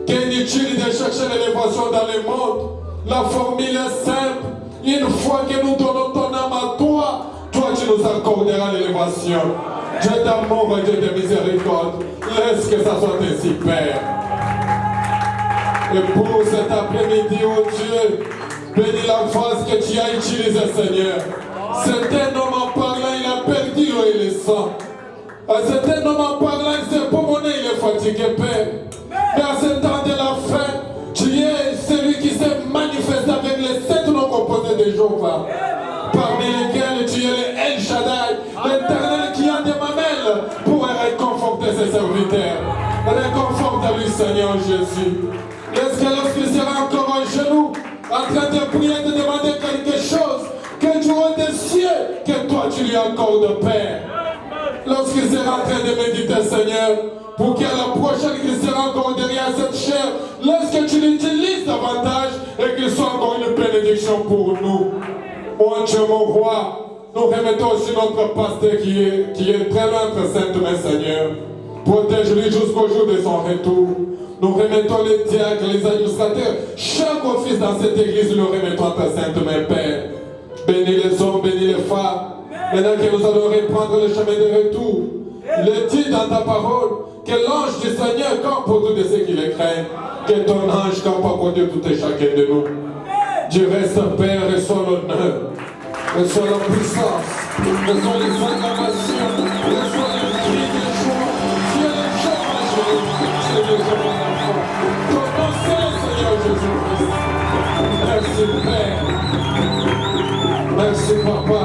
qu'inutile de chercher l'élévation dans le monde. La formule est simple. Une fois que nous donnons ton âme à toi, toi tu nous accorderas l'élévation. Dieu d'amour et Dieu de miséricorde. Laisse que ça soit ainsi, Père. Et pour cet après-midi, oh Dieu, bénis la phrase que tu as utilisée, Seigneur. C'est un homme en parlant, il a perdu l'eau et le sang. C'est un homme en parlant, il s'est promené, il est fatigué, Père. Mais à ce temps de la fin, tu es celui qui s'est manifesté avec les 7 noms composés de Jéhovah. Parmi lesquels tu es le El Shaddai, l'Éternel qui a des mamelles pour réconforter ses serviteurs. Réconforte-lui, Seigneur Jésus. Est-ce que lorsqu'il sera encore à genoux, en train de prier, de demander quelque chose, que du haut des cieux, que toi tu lui accordes, Père. Lorsqu'il sera en train de méditer, Seigneur, pour qu'à la prochaine qu'il sera encore derrière cette chair, laisse que tu l'utilises davantage et qu'il soit encore une bénédiction pour nous. Mon Dieu, mon roi, nous remettons aussi notre pasteur qui est très loin de sainte main, Seigneur. Protège-lui jusqu'au jour de son retour. Nous remettons les diacres, les administrateurs, chaque office dans cette église, nous remettons ta sainte main, Père. Bénis les hommes, bénis les femmes. Maintenant que nous allons reprendre le chemin de retour, il est dit dans ta parole que l'ange du Seigneur campe autour de ceux qui le craignent. Que ton ange campe à côté de tout et chacun de nous. Dieu reste Père, reçois l'honneur, reçois la puissance, reçois les acclamations, reçois les cris de joie. Tu es le jour majeur, c'est le jour mon enfant. Ton nom c'est le Seigneur Jésus-Christ. Merci Père. Merci Papa.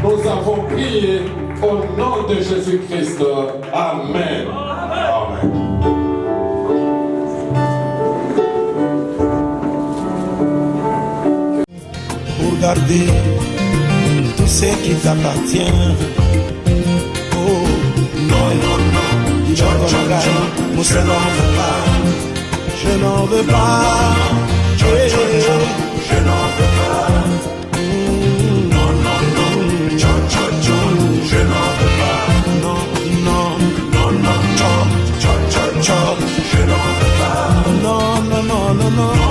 Nous avons prié au nom de Jésus-Christ. Amen. Amen. Pour garder tout ce qui t'appartient. Oh, non, non, non, je ne veux pas. Je je n'en veux pas. Je n'en veux pas. Non, non, non. Je n'en veux pas. Non, non, Non, non, je n'en veux pas. non, non, non, non, non.